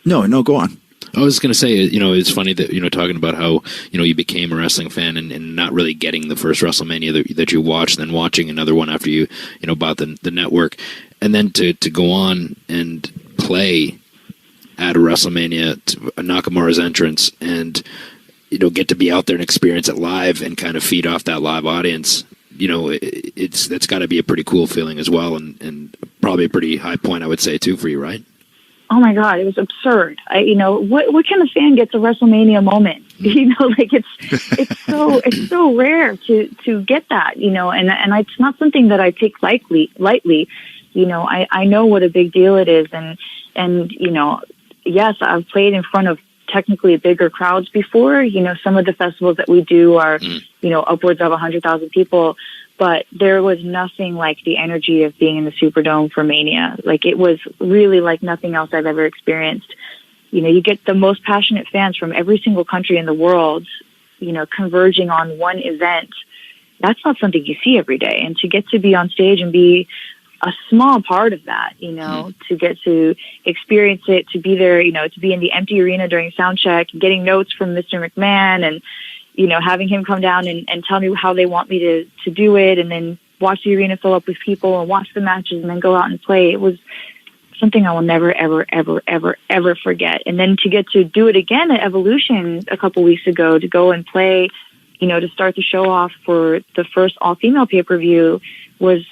No, go on. I was going to say, it's funny that, talking about how, you became a wrestling fan and not really getting the first WrestleMania that you watched, then watching another one after you, bought the network, and then to go on and play at a WrestleMania, Nakamura's entrance, and get to be out there and experience it live and kind of feed off that live audience. That's got to be a pretty cool feeling as well, and probably a pretty high point, I would say, too, for you, right? Oh my God, it was absurd. What kind of fan gets a WrestleMania moment? It's so rare to get that, and it's not something that I take lightly. I know what a big deal it is, and yes, I've played in front of technically bigger crowds before. Some of the festivals that we do are, upwards of 100,000 people. But there was nothing like the energy of being in the Superdome for Mania. It was really like nothing else I've ever experienced. You get the most passionate fans from every single country in the world, converging on one event. That's not something you see every day. And to get to be on stage and be a small part of that, to get to experience it, to be there, to be in the empty arena during sound check, getting notes from Mr. McMahon and, having him come down and tell me how they want me to do it, and then watch the arena fill up with people and watch the matches and then go out and play. It was something I will never, ever, ever, ever, ever forget. And then to get to do it again at Evolution a couple weeks ago, to go and play, to start the show off for the first all-female pay-per-view was,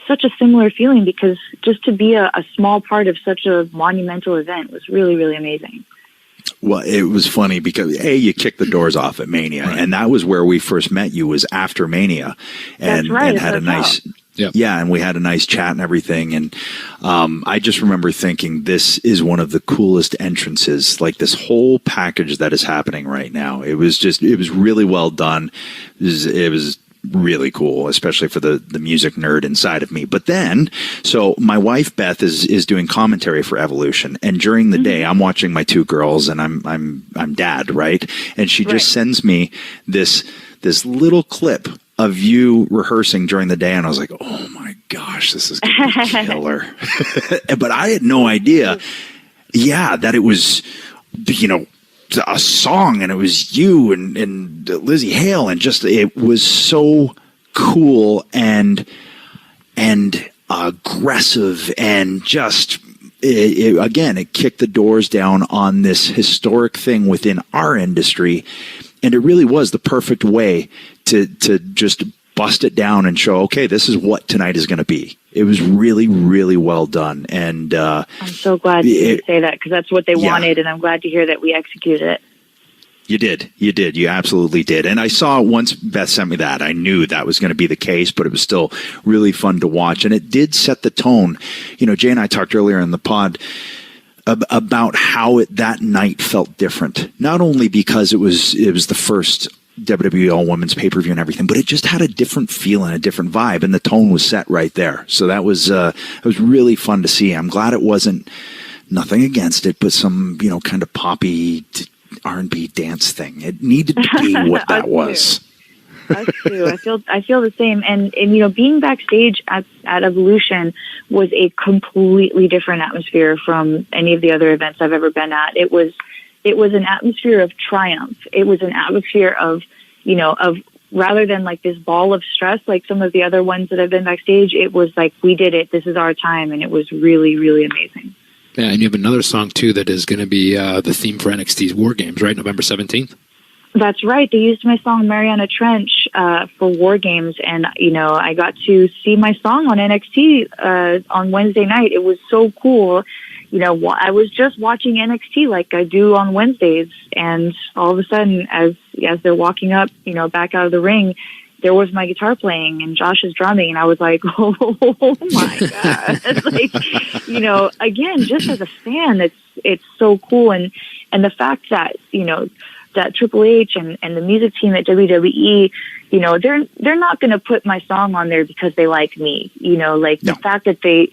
such a similar feeling, because just to be a small part of such a monumental event was really, really amazing. Well, it was funny because you kicked the doors off at Mania, right. And that was where we first met you, was after Mania, and, and had a nice, and we had a nice chat and everything. And I just remember thinking, this is one of the coolest entrances, like this whole package that is happening right now. It was really well done. It was really cool, especially for the music nerd inside of me. But then, so my wife Beth is doing commentary for Evolution, and during the day I'm watching my two girls, and I'm dad, right? And she just sends me this little clip of you rehearsing during the day, and I was like, oh my gosh, this is gonna be killer. But I had no idea, that it was, a song, and it was you and Lizzie Hale, and just, it was so cool and aggressive, and just it kicked the doors down on this historic thing within our industry, and it really was the perfect way to just bust it down and show, okay, this is what tonight is going to be. It was really, really well done. And I'm so glad you say that, because that's what they wanted, and I'm glad to hear that we executed it. You did. You absolutely did. And I saw once Beth sent me that, I knew that was going to be the case, but it was still really fun to watch. And it did set the tone. Jay and I talked earlier in the pod about how that night felt different. Not only because it was the first WWE All Women's pay-per-view and everything, but it just had a different feel and a different vibe, and the tone was set right there. So that was it was really fun to see. I'm glad it wasn't, nothing against it, but some kind of poppy R&B dance thing. It needed to be what that was. Us too. I feel the same. And being backstage at Evolution was a completely different atmosphere from any of the other events I've ever been at. It was an atmosphere of triumph. It was an atmosphere of rather than like this ball of stress, like some of the other ones that have been backstage, it was like, we did it. This is our time. And it was really, really amazing. Yeah. And you have another song too, that is going to be the theme for NXT's War Games, right? November 17th. That's right. They used my song Mariana Trench for War Games. And, I got to see my song on NXT on Wednesday night. It was so cool. I was just watching NXT like I do on Wednesdays, and all of a sudden, as they're walking up, back out of the ring, there was my guitar playing and Josh is drumming, and I was like, oh my God. Again, just as a fan, it's so cool. And the fact that, that Triple H and the music team at WWE, they're not going to put my song on there because they like me, the fact that they,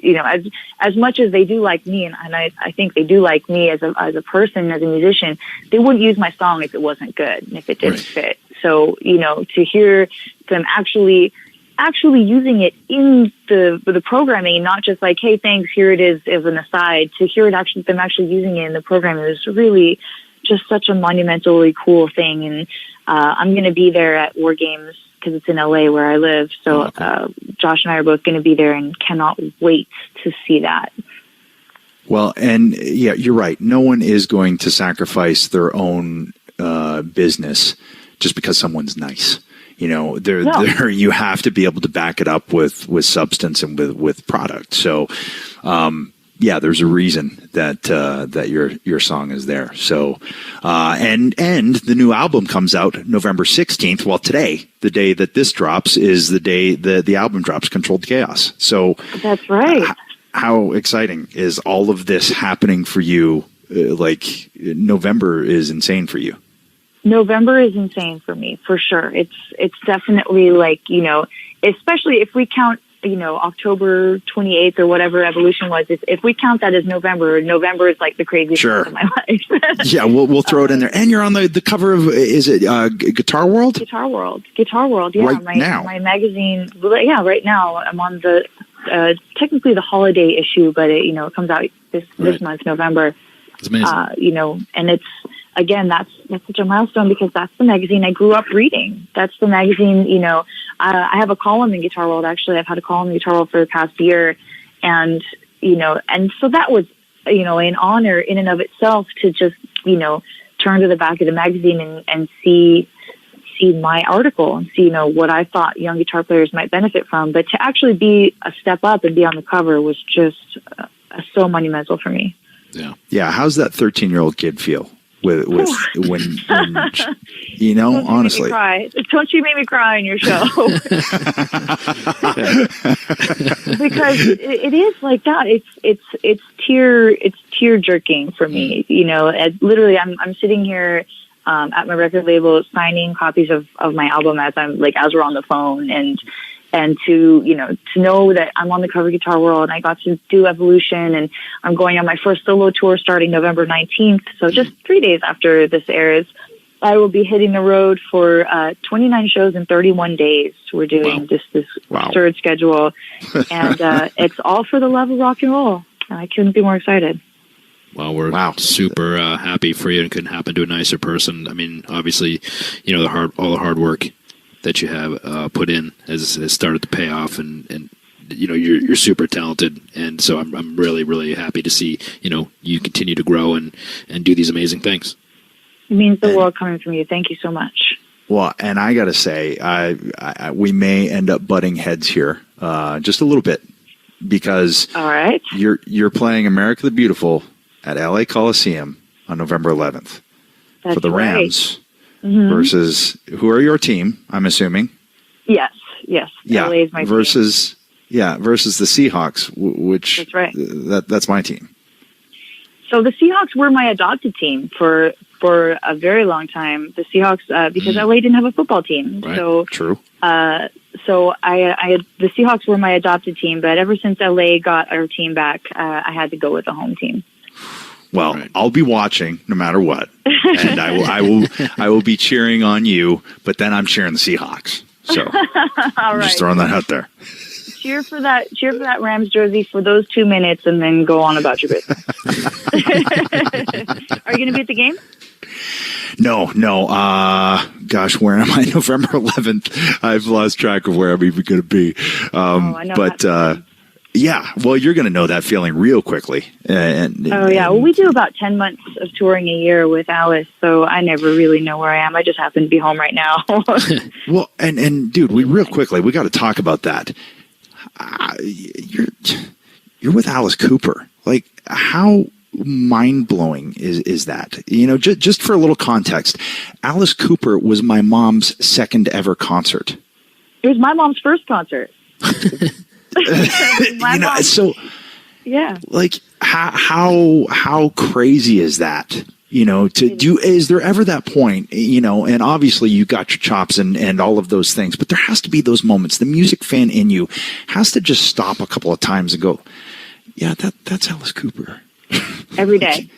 as much as they do like me, and I think they do like me as a person, as a musician, they wouldn't use my song if it wasn't good and if it didn't fit. So, to hear them actually using it in the programming, not just like, hey, thanks, here it is as an aside, to hear them actually using it in the programming is really just such a monumentally cool thing. And I'm going to be there at War Games because it's in LA where I live. So Josh and I are both going to be there and cannot wait to see that. Well, and yeah, you're right. No one is going to sacrifice their own business just because someone's nice. You know, you have to be able to back it up with substance and with product. So, yeah, there's a reason that your song is there. So, and the new album comes out November 16th. Well, today, the day that this drops, is the day the album drops, Controlled Chaos. So that's right. How exciting is all of this happening for you? Like, November is insane for you. November is insane for me, for sure. It's definitely like, you know, especially if we count, you know, October 28th or whatever Evolution was. If we count that as November is like the craziest month of my life. Yeah, we'll throw it in there. And you're on the cover of, is it Guitar World? Guitar World. Yeah, right now. My magazine. Yeah, right now I'm on the technically the holiday issue, but it comes out this month, November. It's amazing. You know, and it's, again, that's such a milestone because that's the magazine I grew up reading. That's the magazine, you know, I have a column in Guitar World. Actually, I've had a column in Guitar World for the past year. And, you know, and so that was, you know, an honor in and of itself to just, you know, turn to the back of the magazine and see my article and see, you know, what I thought young guitar players might benefit from. But to actually be a step up and be on the cover was just so monumental for me. Yeah. Yeah. How's that 13-year-old kid feel? With when you know, honestly, don't you make me cry on your show. Because it is like that. It's tear jerking for me. You know, literally I'm sitting here at my record label signing copies of my album as we're on the phone, and to know that I'm on the cover of Guitar World and I got to do Evolution, and I'm going on my first solo tour starting November 19th. So just 3 days after this airs, I will be hitting the road for 29 shows in 31 days. We're doing this absurd schedule, and it's all for the love of rock and roll. I couldn't be more excited. Well, we're super happy for you, and couldn't happen to a nicer person. I mean, obviously, you know, all the hard work that you have put in has started to pay off, and you know, you're super talented, and so I'm really, really happy to see, you know, you continue to grow and do these amazing things. It means the world coming from you. Thank you so much. Well, and I got to say, we may end up butting heads here just a little bit, because all right, you're playing America the Beautiful at LA Coliseum on November 11th for the Rams. Mm-hmm. Versus, who are your team, I'm assuming? Yes. Yeah, LA is my team. Versus the Seahawks, which that's right. That's my team. So the Seahawks were my adopted team for a very long time. The Seahawks, because LA didn't have a football team. Right. So true. So the Seahawks were my adopted team, but ever since LA got our team back, I had to go with the home team. Well, right. I'll be watching no matter what, and I will be cheering on you. But then I'm cheering the Seahawks. So I'm just throwing that out there. Cheer for that Rams jersey for those 2 minutes, and then go on about your business. Are you going to be at the game? No. Gosh, where am I? November 11th. I've lost track of where I'm even going to be. I know. But. Yeah, well, you're going to know that feeling real quickly. Well, we do about 10 months of touring a year with Alice, so I never really know where I am. I just happen to be home right now. Well, and dude, we got to talk about that. You're with Alice Cooper. Like, how mind-blowing is that? You know, just for a little context, Alice Cooper was my mom's second ever concert. It was my mom's first concert. So yeah, like how crazy is that? You know, is there ever that point, you know, and obviously you got your chops and all of those things, but there has to be those moments. The music fan in you has to just stop a couple of times and go, yeah, that's Alice Cooper. Every day.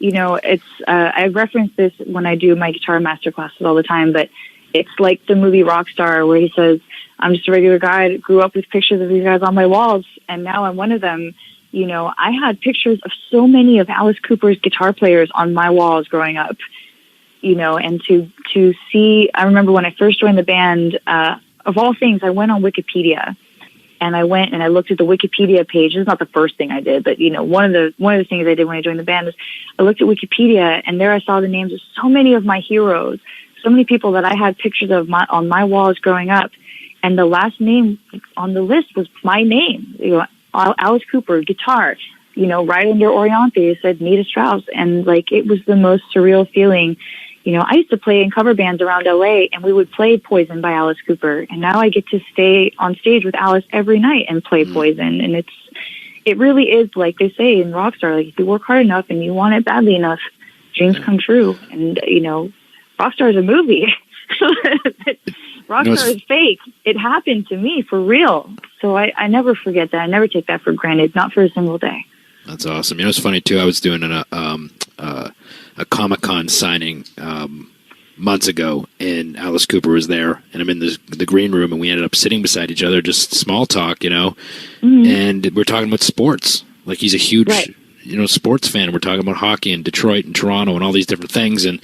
You know, it's, I reference this when I do my guitar master classes all the time, but it's like the movie Rockstar, where he says, I'm just a regular guy that grew up with pictures of these guys on my walls, and now I'm one of them. You know, I had pictures of so many of Alice Cooper's guitar players on my walls growing up, you know, and to see, I remember when I first joined the band, of all things, I went on Wikipedia, And I went and I looked at the Wikipedia page. This is not the first thing I did, but one of the things I did when I joined the band is I looked at Wikipedia, and there I saw the names of so many of my heroes, so many people that I had pictures of on my walls growing up. And the last name on the list was my name. Alice Cooper, guitar. Right under Oriante, it said Nita Strauss, and it was the most surreal feeling. I used to play in cover bands around LA, and we would play Poison by Alice Cooper. And now I get to stay on stage with Alice every night and play Poison. And it really is, like they say in Rockstar, if you work hard enough and you want it badly enough, dreams come true. And, Rockstar is a movie. Rockstar is fake. It happened to me for real. So I never forget that. I never take that for granted, not for a single day. That's awesome. It's funny too. I was doing a Comic-Con signing months ago, and Alice Cooper was there, and I'm in the green room, and we ended up sitting beside each other, just small talk, and we're talking about sports. He's a huge, sports fan. We're talking about hockey in Detroit and Toronto and all these different things, and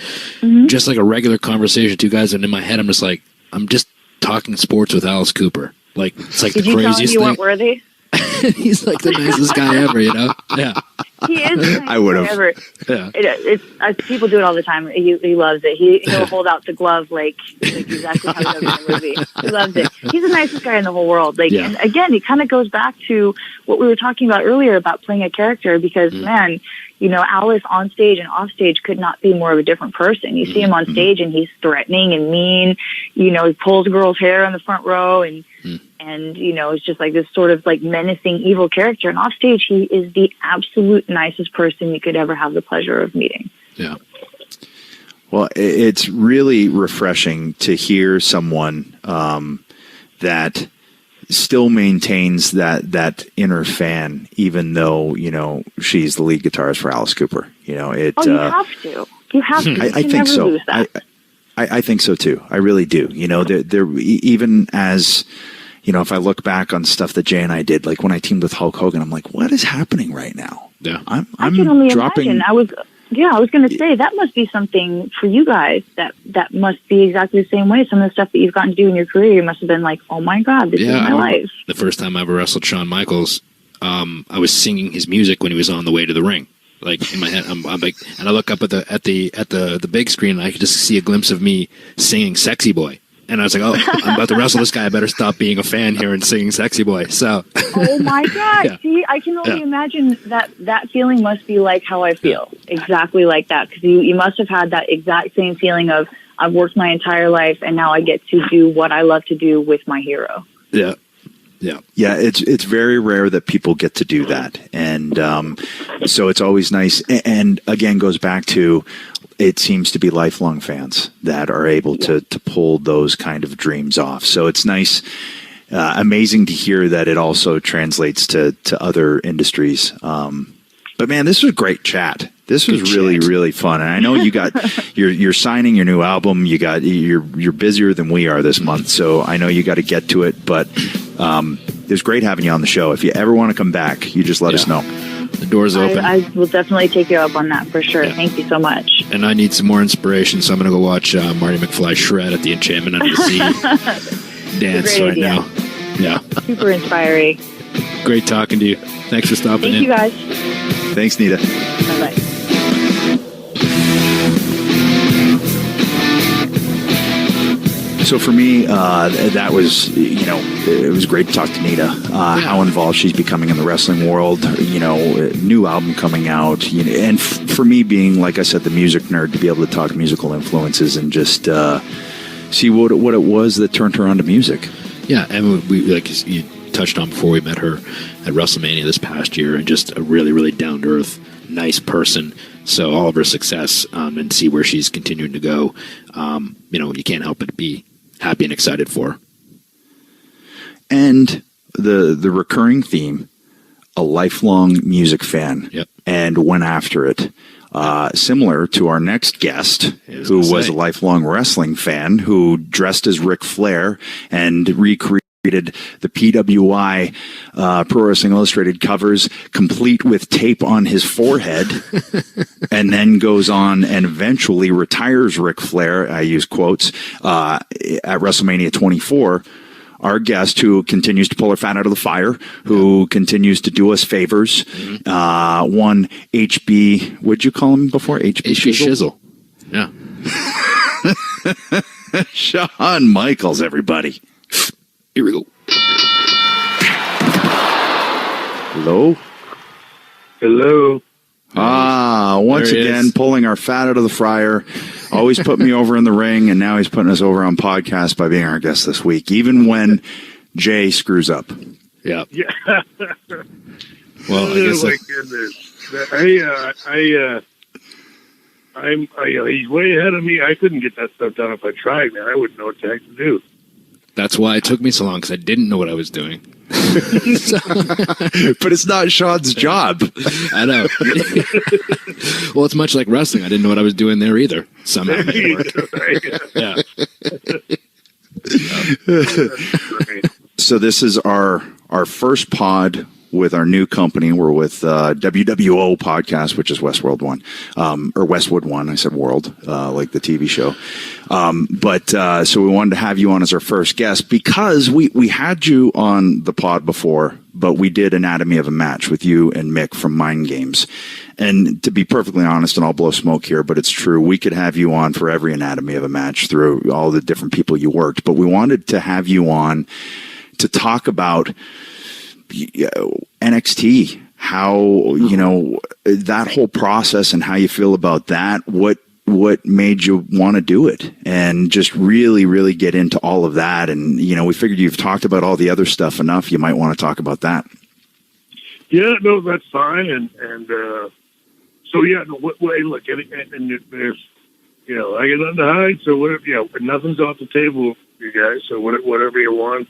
just like a regular conversation, two guys, and in my head, I'm just talking sports with Alice Cooper. It's like Did the you tell him craziest you thing. weren't worthy? He's like the nicest guy ever, Yeah. He is the nicest I would have. guy ever. Yeah. People do it all the time. He loves it. He'll hold out the glove like exactly how he does in the movie. He loves it. He's the nicest guy in the whole world. And again, it kind of goes back to what we were talking about earlier about playing a character, because man, Alice on stage and off stage could not be more of a different person. You see him on stage and he's threatening and mean. He pulls a girl's hair on the front row and it's just this sort of menacing evil character. And off stage, he is the absolute nicest person you could ever have the pleasure of meeting. Yeah. Well, it's really refreshing to hear someone that still maintains that inner fan, even though she's the lead guitarist for Alice Cooper. You have to. You have to. I think so. Lose that. I think so too. I really do. There even as if I look back on stuff that Jay and I did, when I teamed with Hulk Hogan, I'm like, what is happening right now? Yeah, I can only imagine. I was going to say that must be something for you guys. That must be exactly the same way. Some of the stuff that you've gotten to do in your career, you must have been like, oh my God, this is my life. The first time I ever wrestled Shawn Michaels, I was singing his music when he was on the way to the ring. In my head, I'm like, and I look up at the big screen, and I could just see a glimpse of me singing "Sexy Boy," and I was like, "Oh, I'm about to wrestle this guy. I better stop being a fan here and singing "Sexy Boy." So, oh my God! Yeah. See, I can only imagine that feeling must be like how I feel, exactly like that, because you must have had that exact same feeling of I've worked my entire life, and now I get to do what I love to do with my hero. Yeah. Yeah, it's very rare that people get to do that. And so it's always nice. And again, goes back to, it seems to be lifelong fans that are able to pull those kind of dreams off. So it's nice, amazing to hear that it also translates to other industries. But man, this was a great chat. This was really fun. And I know you got you're signing your new album. You're busier than we are this month, so I know you got to get to it. But it was great having you on the show. If you ever want to come back, you just let us know. The door's open. I will definitely take you up on that for sure. Yeah. Thank you so much. And I need some more inspiration, so I'm going to go watch Marty McFly shred at the Enchantment Under the Sea dance right now. Yeah. Super inspiring. Great talking to you. Thanks for stopping in. Thank you, guys. Thanks, Nita. Bye-bye. So for me, that was, it was great to talk to Nita, how involved she's becoming in the wrestling world, new album coming out, and for me being, like I said, the music nerd, to be able to talk musical influences and just see what it was that turned her on to music. Yeah, and we, like you touched on before, we met her at WrestleMania this past year, and just a really, really down-to-earth, nice person. So all of her success and see where she's continuing to go, you can't help but be happy and excited for her. And the recurring theme, a lifelong music fan, and went after it. Similar to our next guest, who was a lifelong wrestling fan, who dressed as Ric Flair and recreated the PWI Pro Wrestling Illustrated covers, complete with tape on his forehead, and then goes on and eventually retires Ric Flair, I use quotes, at WrestleMania 24, our guest who continues to pull her fat out of the fire, who continues to do us favors. One HB, what'd you call him before? HB Shizzle. Yeah. Shawn Michaels, everybody. Here we go. Hello? Hello. Once again, pulling our fat out of the fryer. Always put me over in the ring, and now he's putting us over on podcast by being our guest this week, even when Jay screws up. Yeah. Yeah. Well, I guess my goodness. He's way ahead of me. I couldn't get that stuff done if I tried, man. I wouldn't know what the heck to do. that's why it took me so long, because I didn't know what I was doing. But it's not Shawn's job. I know. Well, it's much like wrestling. I didn't know what I was doing there either. Somehow. Yeah. So this is our first pod with our new company. We're with WWO Podcast, which is Westworld One, or Westwood One. I said World, like the TV show. So we wanted to have you on as our first guest because we had you on the pod before, but we did Anatomy of a Match with you and Mick from Mind Games. And to be perfectly honest, and I'll blow smoke here, but it's true, we could have you on for every Anatomy of a Match through all the different people you worked. But we wanted to have you on to talk about NXT, how, that whole process and how you feel about that, what made you want to do it, and just really, really get into all of that. And, we figured you've talked about all the other stuff enough. You might want to talk about that. Yeah, no, that's fine. And so, yeah, look, and there's, I got nothing to hide. So whatever, nothing's off the table, you guys. So whatever you want,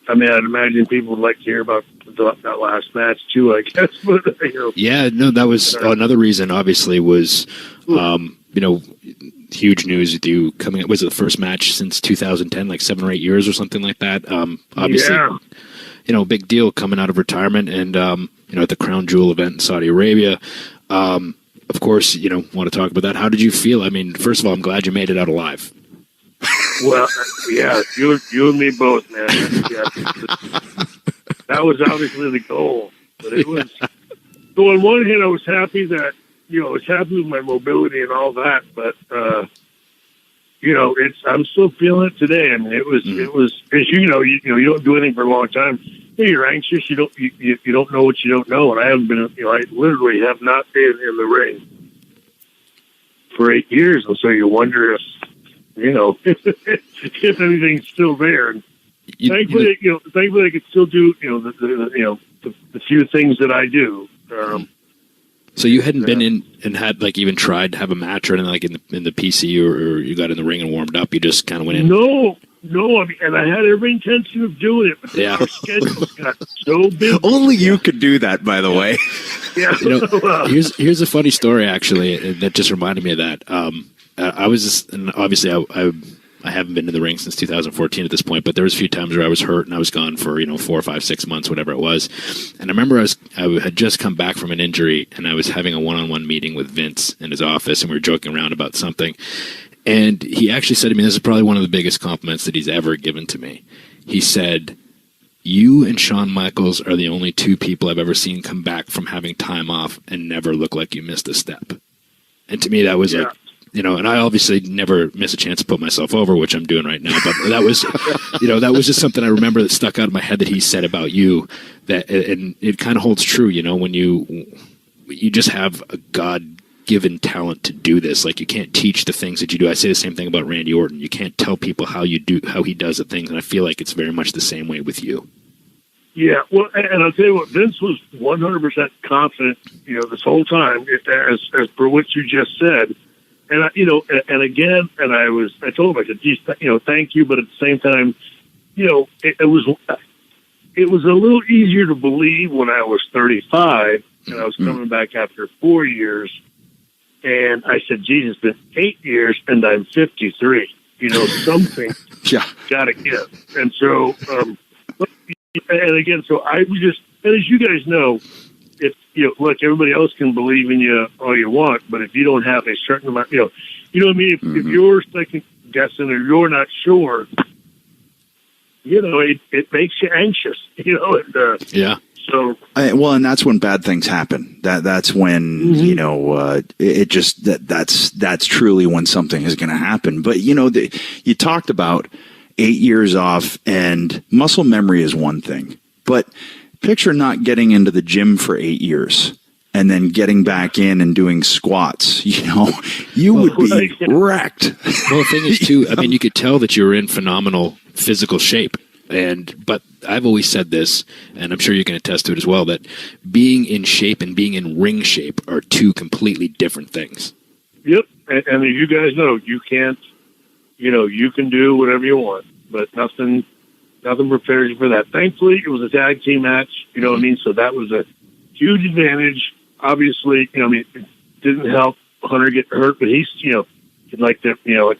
I'd imagine people would like to hear about that last match too, I guess. But, Yeah, no, that was another reason, obviously, was, huge news with you coming up. Was it the first match since 2010, like 7 or 8 years or something like that? Obviously, big deal coming out of retirement and, at the Crown Jewel event in Saudi Arabia. Of course, want to talk about that. How did you feel? First of all, I'm glad you made it out alive. Well, yeah, you and me both, man. Yeah. That was obviously the goal, but it was. So on one hand, I was happy that I was happy with my mobility and all that, but I'm still feeling it today. It was, as you don't do anything for a long time. You're anxious. You don't know what you don't know, and I haven't been. I literally have not been in the ring for 8 years, and so you wonder if. If anything's still there, and thankfully I could still do, the few things that I do. So you hadn't been in and had even tried to have a match or anything in the PC or you got in the ring and warmed up. You just kind of went in. No. And I had every intention of doing it, but our schedules got so busy. Only you could do that, by the way. Yeah. Here's a funny story actually that just reminded me of that. I was, and obviously I haven't been in the ring since 2014 at this point, but there was a few times where I was hurt and I was gone for 4, 5, 6 months, whatever it was. And I remember I had just come back from an injury and I was having a one-on-one meeting with Vince in his office, and we were joking around about something. And he actually said to me, this is probably one of the biggest compliments that he's ever given to me. He said, "You and Shawn Michaels are the only two people I've ever seen come back from having time off and never look like you missed a step." And to me, that was and I obviously never miss a chance to put myself over, which I'm doing right now. But that was, that was just something I remember that stuck out of my head that he said about you. And it kind of holds true, when you just have a God-given talent to do this. Like, you can't teach the things that you do. I say the same thing about Randy Orton. You can't tell people how he does the things, and I feel like it's very much the same way with you. Yeah, well, and I'll tell you what, Vince was 100% confident, this whole time, as per what you just said. And I told him, I said, geez, thank you. But at the same time, it was a little easier to believe when I was 35 and I was coming back after 4 years. And I said, geez, it's been 8 years and I'm 53. Something got to give. And so, and again, so I was just, and as you guys know, if look, everybody else can believe in you all you want, but if you don't have a certain amount, what I mean. If you're second guessing or you're not sure, it makes you anxious, and, yeah. So well, and that's when bad things happen. That's when that's truly when something is going to happen. But you talked about 8 years off, and muscle memory is one thing. But picture not getting into the gym for 8 years and then getting back in and doing squats. You would be wrecked. Well, the thing is too. I mean, you could tell that you were in phenomenal physical shape. But I've always said this, and I'm sure you can attest to it as well, that being in shape and being in ring shape are two completely different things. Yep. And as you guys know, you can't, you can do whatever you want, but nothing prepares you for that. Thankfully, it was a tag team match, you know what I mean? So that was a huge advantage. Obviously, it didn't help Hunter get hurt, but he's, like the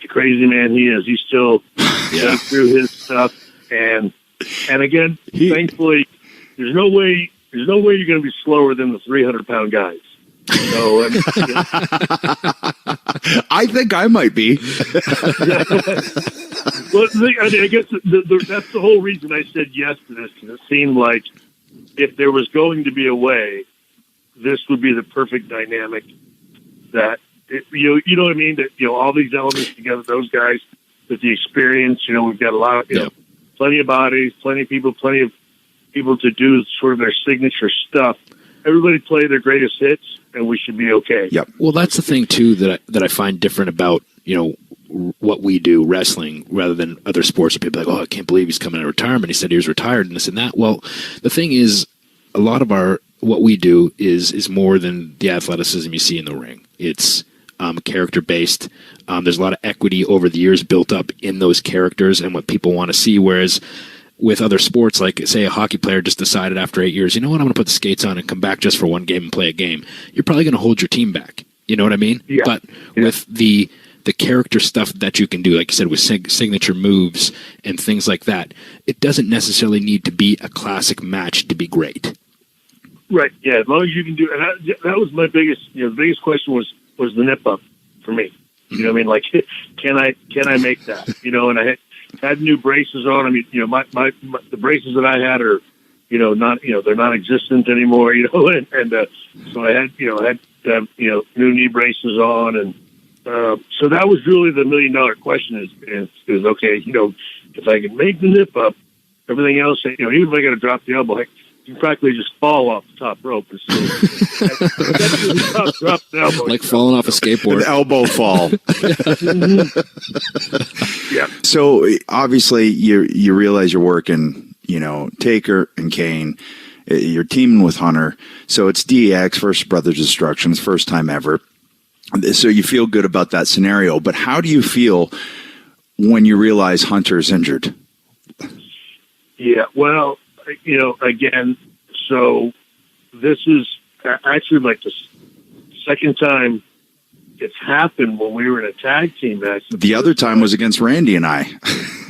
crazy man he is, he's still going through his stuff. And again, thankfully, there's no way you're going to be slower than the 300-pound guys. So, I think I might be. Well, I guess that's the whole reason I said yes to this, because it seemed like if there was going to be a way, this would be the perfect dynamic. That you know what I mean? That all these elements together, those guys with the experience. We've got a lot of plenty of bodies, plenty of people to do sort of their signature stuff. Everybody play their greatest hits, and we should be okay. Yep. Well, that's the thing too that I find different about what we do, wrestling, rather than other sports. Where people are like, oh, I can't believe he's coming out of retirement. He said he was retired and this and that. Well, the thing is, a lot of what we do is more than the athleticism you see in the ring. It's character based. There's a lot of equity over the years built up in those characters and what people want to see. Whereas with other sports, like say a hockey player just decided after 8 years, you know what, I'm going to put the skates on and come back just for one game and play a game. You're probably going to hold your team back. You know what I mean? Yeah. But with the character stuff that you can do, like you said, with signature moves and things like that, it doesn't necessarily need to be a classic match to be great. Right. Yeah. As long as you can do, and that was my biggest. The biggest question was the nip up for me. You know what I mean? Like, can I make that? And I had new braces on. I mean, my the braces that I had are, not, they're non-existent anymore. And so I had to have new knee braces on, and so that was really the $1 million question is okay. If I can make the nip up, everything else, even if I got to drop the elbow, you practically just fall off the top rope. Drop the elbow, like falling off a skateboard. An elbow fall. Yeah. So obviously you realize you're working, Taker and Kane. You're teaming with Hunter. So it's DX versus Brothers Destruction. It's first time ever. So you feel good about that scenario. But how do you feel when you realize Hunter's injured? Yeah, well, again, so this is actually like the second time it's happened when we were in a tag team match. The other time was against Randy and I.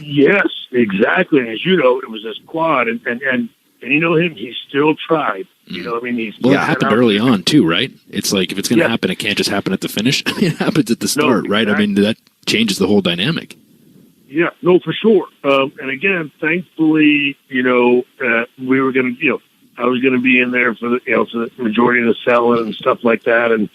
Yes, exactly. And as you know, it was this quad, and him, he still tried. It happened early on too, right? It's like if it's going to happen, it can't just happen at the finish. It happens at the start, right? I mean, that changes the whole dynamic. Yeah, no, for sure. And again, thankfully, we were going to, I was going to be in there for the majority of the selling and stuff like that. And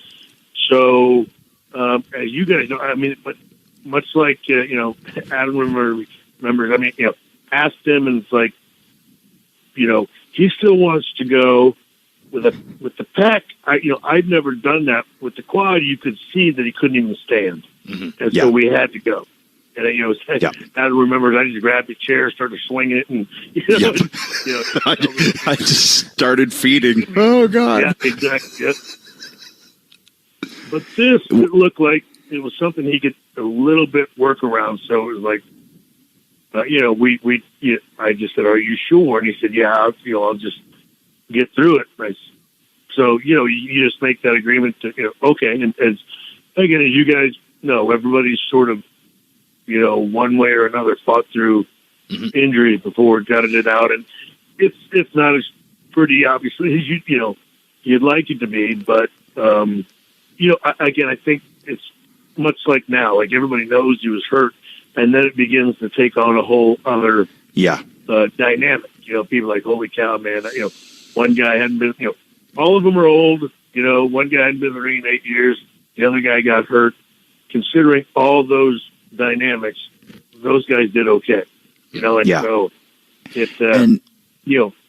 so, as you guys know, I mean, but much like, Adam remembers, I mean, asked him, and it's like, he still wants to go with the pec. I'd never done that with the quad. You could see that he couldn't even stand. Mm-hmm. And so we had to go. And Adam remembers, I just grabbed the chair, started swinging it, and I just started feeding. Oh God! Yeah, exactly. Yep. But this, it looked like it was something he could a little bit work around. So it was like, I just said, "Are you sure?" And he said, "Yeah, I'll just get through it." So you just make that agreement to okay. And as you guys know, everybody's sort of one way or another fought through injuries before gutted it out, and it's not as pretty obviously as you'd like it to be, but again, I think it's much like now, like everybody knows he was hurt, and then it begins to take on a whole other dynamic. People like, holy cow, man! One guy hadn't been. All of them are old. One guy hadn't been in the ring in 8 years. The other guy got hurt. Considering all those dynamics, those guys did okay. So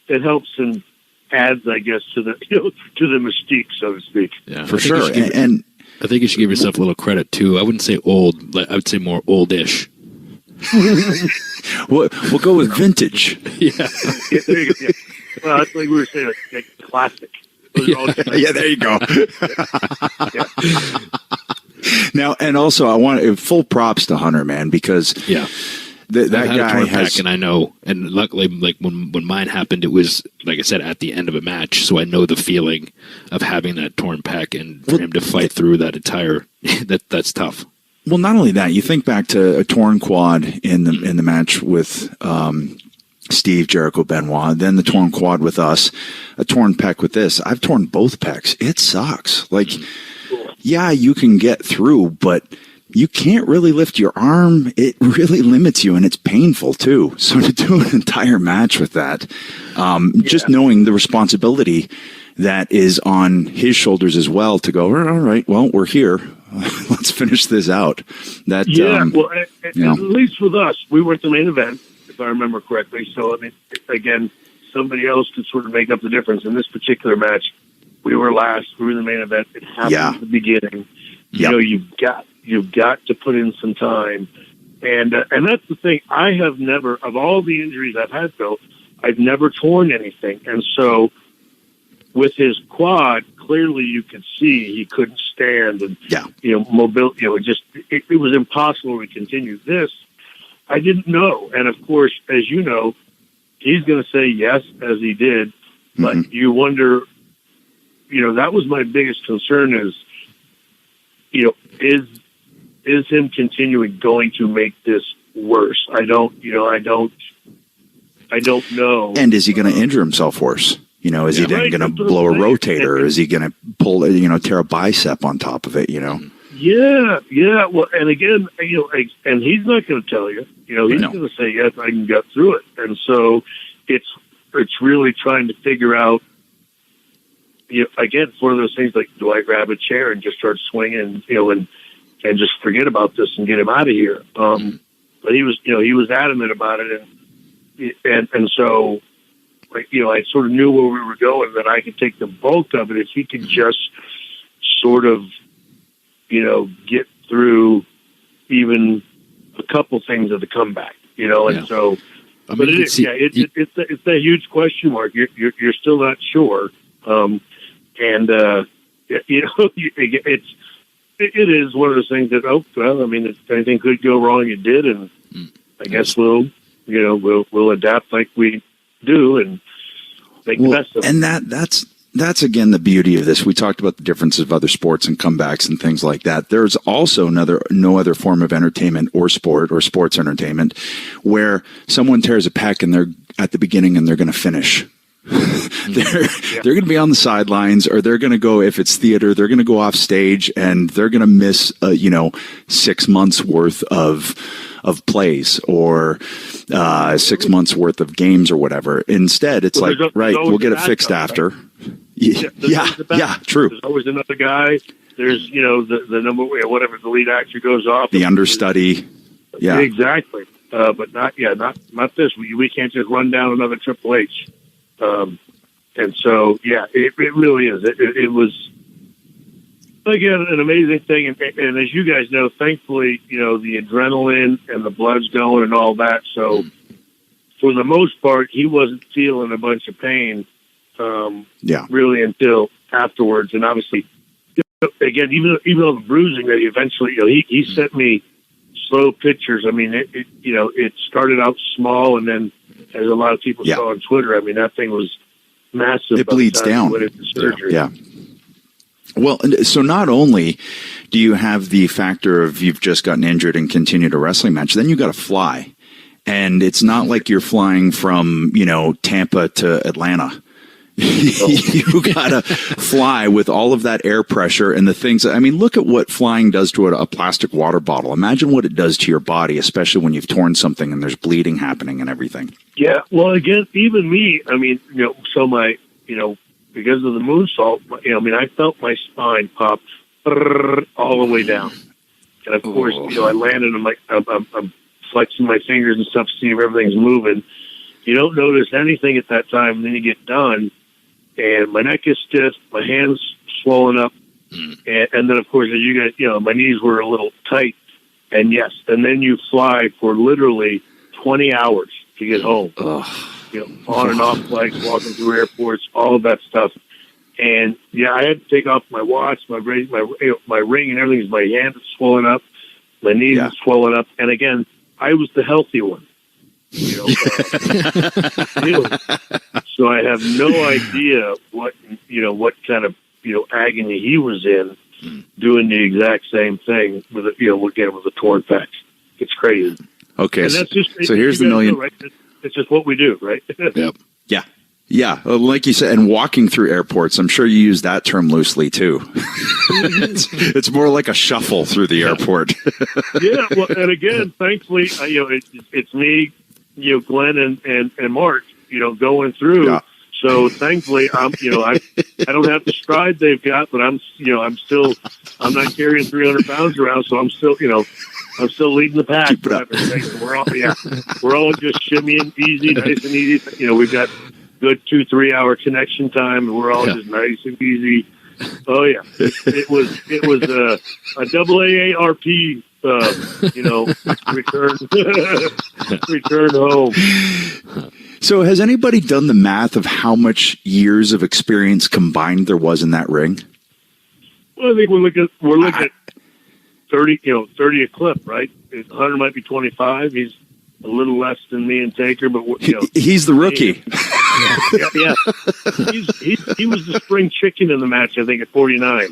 it helps and adds, I guess, to the to the mystique, so to speak. Yeah, for sure. And I think you should give yourself a little credit too. I wouldn't say old. I would say more oldish. we'll go with vintage. Yeah. There you go. Yeah. Well, that's like we were saying, like classic. Yeah, there you go. Now, and also, I want full props to Hunter, man, because that guy has, and I know, and luckily, like when mine happened, it was like I said at the end of a match, so I know the feeling of having that torn pec, and for him to fight through that entire that's tough. Well, not only that, you think back to a torn quad in the match with Steve, Jericho, Benoit, then the torn quad with us, a torn pec with this. I've torn both pecs. It sucks. Like, yeah, you can get through, but you can't really lift your arm. It really limits you, and it's painful too. So to do an entire match with that, just knowing the responsibility that is on his shoulders as well to go, all right, well, we're here. Let's finish this out. That at least with us, we were at the main event, if I remember correctly. So, I mean, again, somebody else could sort of make up the difference. In this particular match, we were last. We were in the main event. It happened at the beginning. You've got to put in some time, and that's the thing. I have never, of all the injuries I've had, Phil, I've never torn anything, and so with his quad, clearly you could see he couldn't stand, and mobility. It was impossible to continue. This, I didn't know, and of course, as you know, he's going to say yes, as he did, but you wonder. That was my biggest concern is him continuing going to make this worse? I don't know. And is he going to injure himself worse? Is he then going to blow a rotator? Is he going to pull, tear a bicep on top of it? Yeah. Well, and again, and he's not going to tell you. He's going to say, yes, I can get through it. And so it's really trying to figure out. Again, it's one of those things like, do I grab a chair and just start swinging, and just forget about this and get him out of here? But he was adamant about it, and so, I sort of knew where we were going, that I could take the bulk of it if he could just sort of, get through even a couple things of the comeback, and so. But it is, it's a huge question mark. You're still not sure. It is one of those things that, if anything could go wrong, it did, and I guess we'll adapt like we do and make the best of it. And that's again the beauty of this. We talked about the differences of other sports and comebacks and things like that. There's also no other form of entertainment or sport or sports entertainment where someone tears a pec and they're at the beginning and they're going to finish. They're going to be on the sidelines, or they're going to go, if it's theater, they're going to go off stage and they're going to miss 6 months worth of plays or 6 months worth of games or whatever. Instead, it's we'll get it fixed after. Right? True. There's always another guy. There's the number, whatever, the lead actor goes off, the understudy. Yeah, exactly. But not this. We can't just run down another Triple H. And so, it really is. It was, again, an amazing thing. And as you guys know, thankfully, the adrenaline and the blood's going and all that. So for the most part, he wasn't feeling a bunch of pain, really until afterwards. And obviously, again, even though the bruising that he eventually, he sent me slow pictures. I mean, it started out small, and then, as a lot of people saw on Twitter, I mean, that thing was massive. It bleeds down. Yeah. Well, so not only do you have the factor of you've just gotten injured and continued a wrestling match, then you got to fly. And it's not like you're flying from, Tampa to Atlanta. You gotta fly with all of that air pressure and the things. I mean, look at what flying does to a plastic water bottle. Imagine what it does to your body, especially when you've torn something and there's bleeding happening and everything. Yeah. Well, again, even me, I mean, so my, because of the moonsault, I mean, I felt my spine pop all the way down. And of course, I landed, I'm flexing my fingers and stuff to see if everything's moving. You don't notice anything at that time, and then you get done, and my neck is stiff, my hands swollen up, and then, of course, as you get, my knees were a little tight, and yes, and then you fly for literally 20 hours to get home. On and off flights, walking through airports, all of that stuff. And, yeah, I had to take off my watch, my ring, and everything. My hands are swollen up, my knees are swollen up, and again, I was the healthy one. So I have no idea what kind of agony he was in, doing the exact same thing with with a torn pec. It's crazy. Okay, and that's just, so here's the million. Right? It's just what we do, right? Yep. Yeah, like you said, and walking through airports, I'm sure you use that term loosely too. It's more like a shuffle through the airport. Yeah, well, and again, thankfully, it's me, Glenn and Mark, going through. Yeah. So thankfully, I don't have the stride they've got, but I'm not carrying 300 pounds around, so I'm still leading the pack. Keep it up. We're all just shimmying easy, nice and easy. We've got good 2-3 hour connection time, and we're all just nice and easy. Oh yeah, it was a double AARP, return home. So has anybody done the math of how much years of experience combined there was in that ring? Well, I think we're looking at 30 a clip, right? Hunter might be 25. He's a little less than me and Taker, but he's the rookie. Yeah. He was the spring chicken in the match, I think, at 49.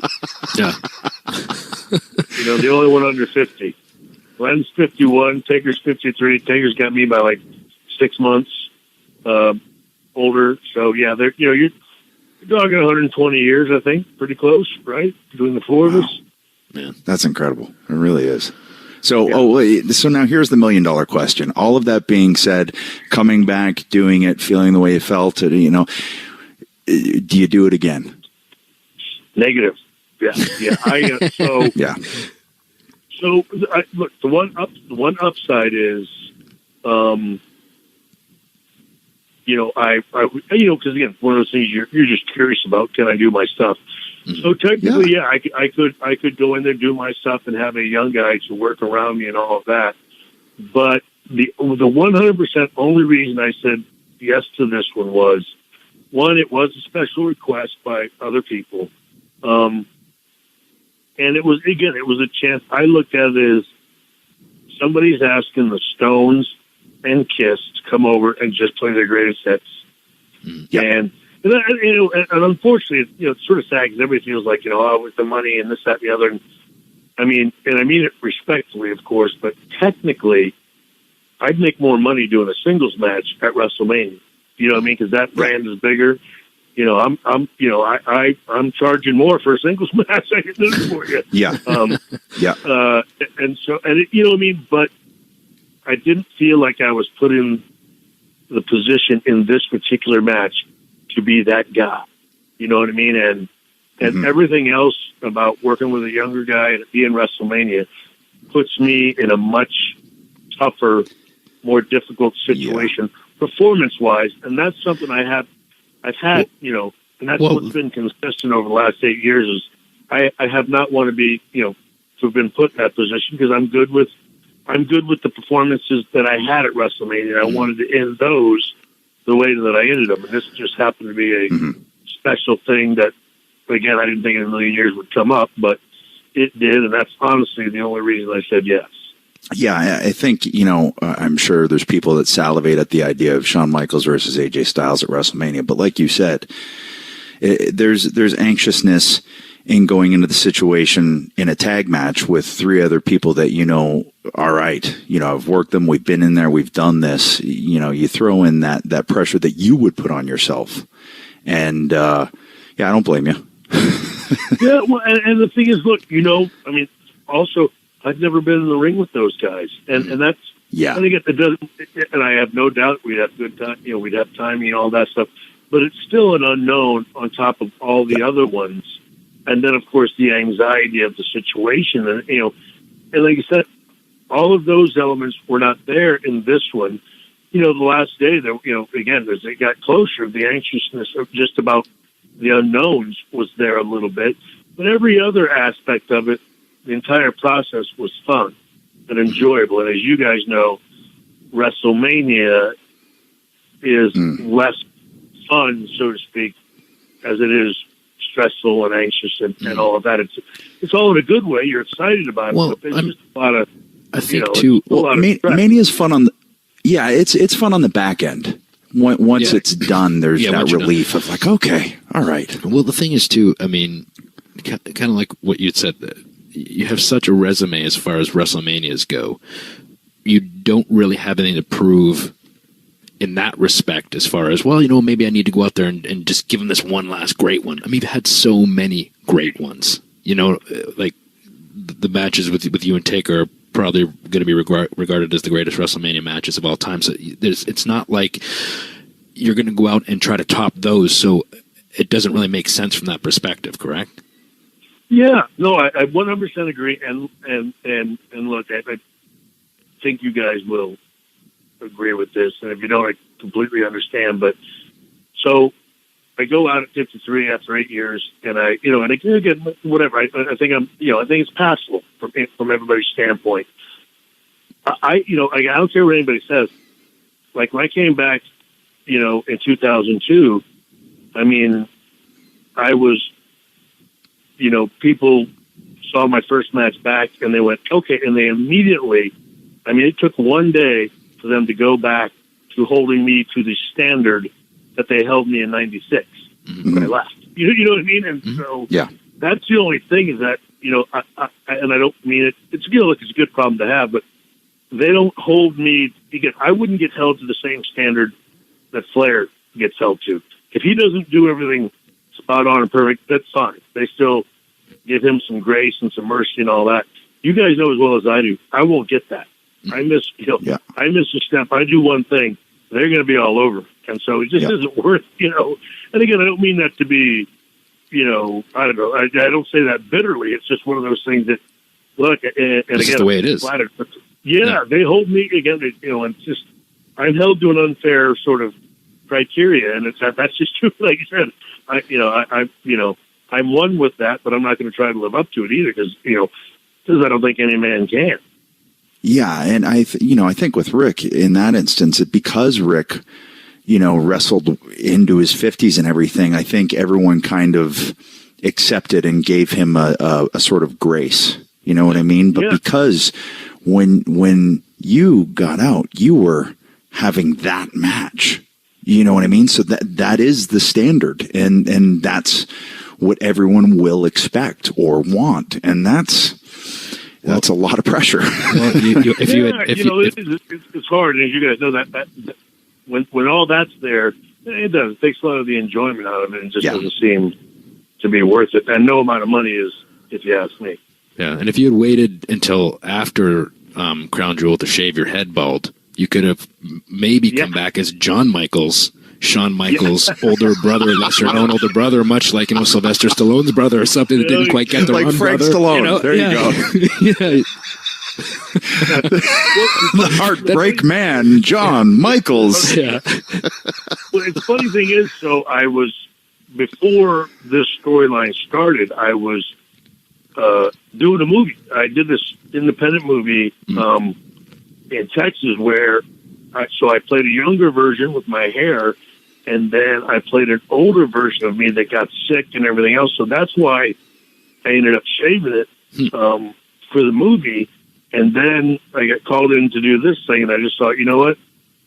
Yeah. The only one under 50. Glenn's 51, Taker's 53. Taker's got me by like 6 months older. So yeah, you're talking 120 years, I think, pretty close, right? Between the four of us. Man, that's incredible. It really is. So, so now here's the $1 million question. All of that being said, coming back, doing it, feeling the way you felt, do you do it again? Negative. Yeah. Yeah. So, look, the one upside is, because again, one of those things you're just curious about. Can I do my stuff? So technically, I could go in there, do my stuff, and have a young guy to work around me and all of that. But the 100% only reason I said yes to this one was, one, it was a special request by other people, and it was a chance. I looked at it as somebody's asking the Stones and Kiss to come over and just play their greatest hits, and unfortunately, it's sort of sad because everybody feels like, with the money and this, that, and the other. And I mean it respectfully, of course, but technically, I'd make more money doing a singles match at WrestleMania. You know what I mean? Because that brand is bigger. I'm charging more for a singles match. I can do it for you. Yeah. But I didn't feel like I was put in the position in this particular match to be that guy. You know what I mean? And everything else about working with a younger guy and being WrestleMania puts me in a much tougher, more difficult situation performance-wise. And that's something I've had, and that's what's been consistent over the last 8 years is I have not want to be, to have been put in that position because I'm good with the performances that I had at WrestleMania. I wanted to end those the way that I ended them. And this just happened to be a special thing that, again, I didn't think in a million years would come up, but it did. And that's honestly the only reason I said yes. Yeah, I think, I'm sure there's people that salivate at the idea of Shawn Michaels versus AJ Styles at WrestleMania. But like you said, there's anxiousness in going into the situation in a tag match with three other people that, all right, I've worked them. We've been in there. We've done this. You throw in that pressure that you would put on yourself. And I don't blame you. Yeah, well, and the thing is, look, I mean, also, I've never been in the ring with those guys, and that's I think it doesn't, and I have no doubt we'd have good time, we'd have timing and all that stuff, but it's still an unknown on top of all the other ones, and then of course the anxiety of the situation, and and like you said, all of those elements were not there in this one. The last day, again, as it got closer, the anxiousness of just about the unknowns was there a little bit, but every other aspect of it, the entire process was fun and enjoyable. And as you guys know, WrestleMania is less fun, so to speak, as it is stressful and anxious and all of that. It's all in a good way. You're excited about it, but there's just a lot of, I think too. Mania's fun on it's fun on the back end. Once it's done, there's that relief of like, okay, all right. Well, the thing is too, I mean, kind of like what you said, you have such a resume as far as WrestleManias go. You don't really have anything to prove in that respect as far as, well, maybe I need to go out there and just give them this one last great one. I mean, you've had so many great ones, like the matches with you and Taker are probably going to be regarded as the greatest WrestleMania matches of all time. So it's not like you're going to go out and try to top those. So it doesn't really make sense from that perspective, correct? Yeah, no, I 100% agree. And look, I think you guys will agree with this. And if you don't, I completely understand. But so I go out at 53 after 8 years, and and again, whatever. I think I think it's passable from everybody's standpoint. I don't care what anybody says. Like when I came back, in 2002, I mean, I was, people saw my first match back, and they went, okay, and they immediately, I mean, it took one day for them to go back to holding me to the standard that they held me in 96 when I left. You know what I mean? And so that's the only thing is that, and I don't mean it, it's a good problem to have, but they don't hold me, because I wouldn't get held to the same standard that Flair gets held to. If he doesn't do everything spot on and perfect, that's fine. They still give him some grace and some mercy and all that. You guys know as well as I do, I won't get that. I miss a step. I do one thing, they're going to be all over. And so it just isn't worth, and again, I don't mean that to be, I don't know. I don't say that bitterly. It's just one of those things that, look, and it's again, the way it is. Flattered, but they hold me again, and it's just, I'm held to an unfair sort of criteria, and that's just true. Like you said, I'm one with that, but I'm not going to try to live up to it either, because I don't think any man can. Yeah, and I think with Rick in that instance, because Rick, wrestled into his 50s and everything, I think everyone kind of accepted and gave him a sort of grace. You know what I mean? But because when you got out, you were having that match. You know what I mean? So that is the standard, and that's what everyone will expect or want, and that's a lot of pressure. Well, it's hard, and you guys know that when all that's there, it takes a lot of the enjoyment out of it, and just doesn't seem to be worth it. And no amount of money is, if you ask me. Yeah, and if you had waited until after Crown Jewel to shave your head bald, you could have maybe come back as Shawn Michaels' older brother, lesser-known older brother, much like Sylvester Stallone's brother or something that didn't quite get the like run. Frank brother. Stallone. There you go. The Heartbreak Man, Shawn Michaels. Yeah. Well, the funny thing is, so I was, before this storyline started, I was doing a movie. I did this independent movie in Texas where I played a younger version with my hair, and then I played an older version of me that got sick and everything else. So that's why I ended up shaving it for the movie. And then I got called in to do this thing, and I just thought, you know what?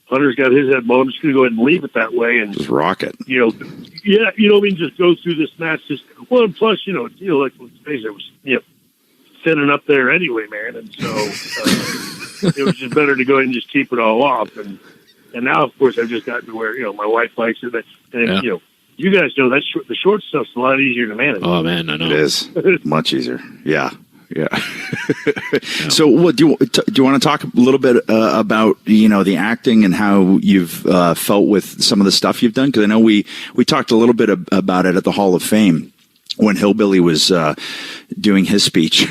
Hunter's got his head bald. I'm just going to go ahead and leave it that way. And just rock it. Just go through this match. And plus, like, let's face it, was, thinning up there anyway, man. And so it was just better to go ahead and just keep it all off. And now, of course, I've just gotten to where, my wife likes it. And, you guys know that the short stuff's a lot easier to manage. Oh man, I know it is much easier. Yeah. So, what do you want to talk a little bit about the acting and how you've felt with some of the stuff you've done? Because I know we talked a little bit about it at the Hall of Fame when Hillbilly was doing his speech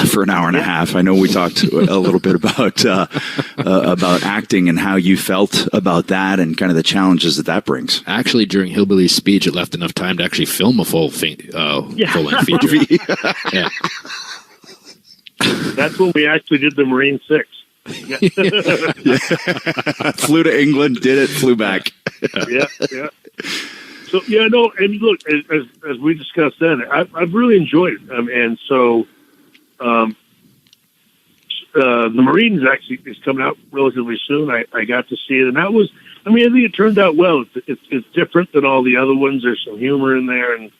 for an hour and a half. I know we talked a little bit about acting and how you felt about that and kind of the challenges that brings. Actually, during Hillbilly's speech, it left enough time to actually film a full-length feature. Yeah. That's when we actually did the Marine 6. Yeah. Flew to England, did it, flew back. Yeah. So, and look, as we discussed then, I've really enjoyed it. And so the Marines actually is coming out relatively soon. I got to see it, and that was, I think it turned out well. It's different than all the other ones. There's some humor in there, and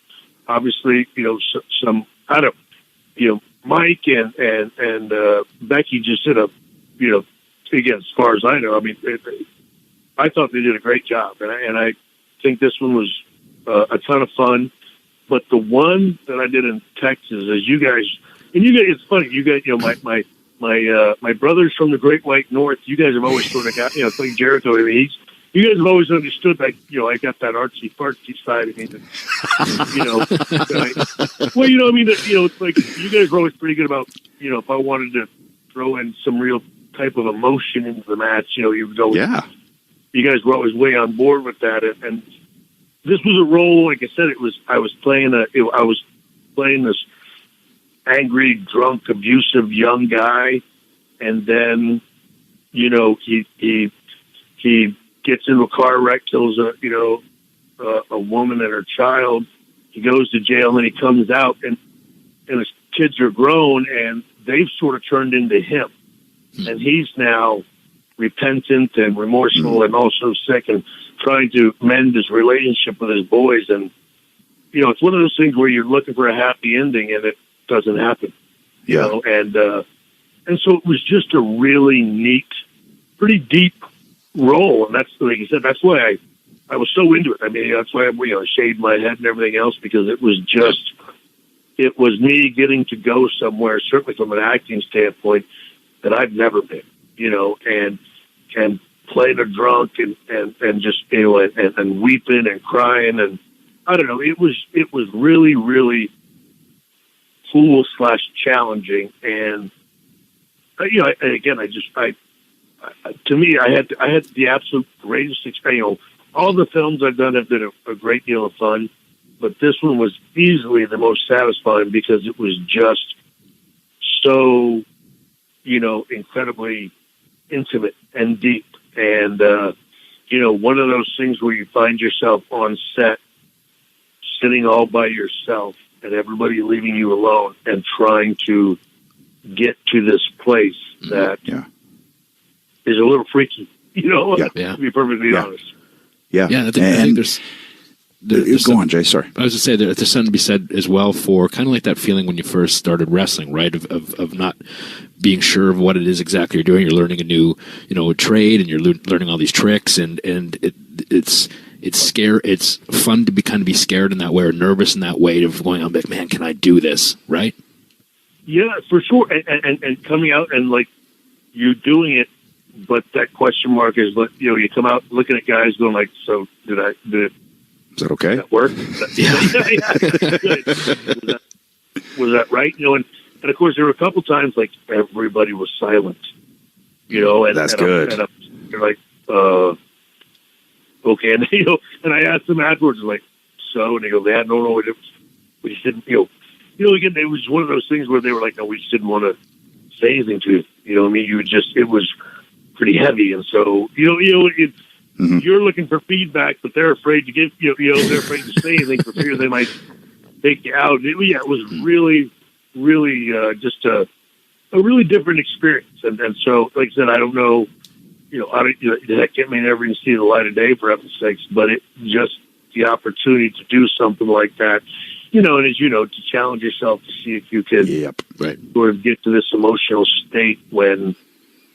obviously, some, Mike and Becky just did again, as far as I know, I thought they did a great job, and I think this one was a ton of fun. But the one that I did in Texas, as you guys, it's funny, you guys, my brothers from the Great White North, you guys have always sort of got, it's like Jericho. You guys have always understood that, I got that artsy-fartsy side of me. It's like you guys were always pretty good about, if I wanted to throw in some real type of emotion into the match, you guys were always way on board with that. And this was a role, like I said, I was playing this angry, drunk, abusive young guy, and then, he gets into a car wreck, kills a woman and her child. He goes to jail, and then he comes out, and his kids are grown, and they've sort of turned into him. And he's now repentant and remorseful and also sick and trying to mend his relationship with his boys. And, it's one of those things where you're looking for a happy ending, and it doesn't happen. And so it was just a really neat, pretty deep role, and that's, like you said, that's why I was so into it. That's why I shaved my head and everything else, because it was me getting to go somewhere, certainly from an acting standpoint, that I've never been, and playing a drunk and just and weeping and crying, and I don't know, it was really, really cool / challenging, and to me, I had the absolute greatest experience. All the films I've done have been a great deal of fun, but this one was easily the most satisfying because it was just so, incredibly intimate and deep. And, one of those things where you find yourself on set, sitting all by yourself and everybody leaving you alone and trying to get to this place that is a little freaky, to be perfectly honest. I think there's go on, Jay. Sorry, I was to say there's something to be said as well for kind of like that feeling when you first started wrestling, right? Of not being sure of what it is exactly you're doing. You're learning a new, trade, and you're learning all these tricks, and it's scary. It's fun to be scared in that way, or nervous in that way of going, I'm like, man, can I do this? Right? Yeah, for sure. And coming out and like you doing it, but that question mark is, you come out looking at guys going like, so did it? Is that okay? Did that work? Was that right? And of course there were a couple times like everybody was silent, and that's good. They're like, okay. And, and I asked them afterwards, like, so, and they go, they had no idea. We just didn't, again, it was one of those things where they were like, no, we just didn't want to say anything to you. It was pretty heavy. And so, you're looking for feedback, but they're afraid to give, they're afraid to say anything for fear they might take you out. It was really, really just a really different experience. And so, like I said, I don't know, that may never even see the light of day for heaven's sakes, but it just the opportunity to do something like that, and as to challenge yourself to see if you could sort of get to this emotional state when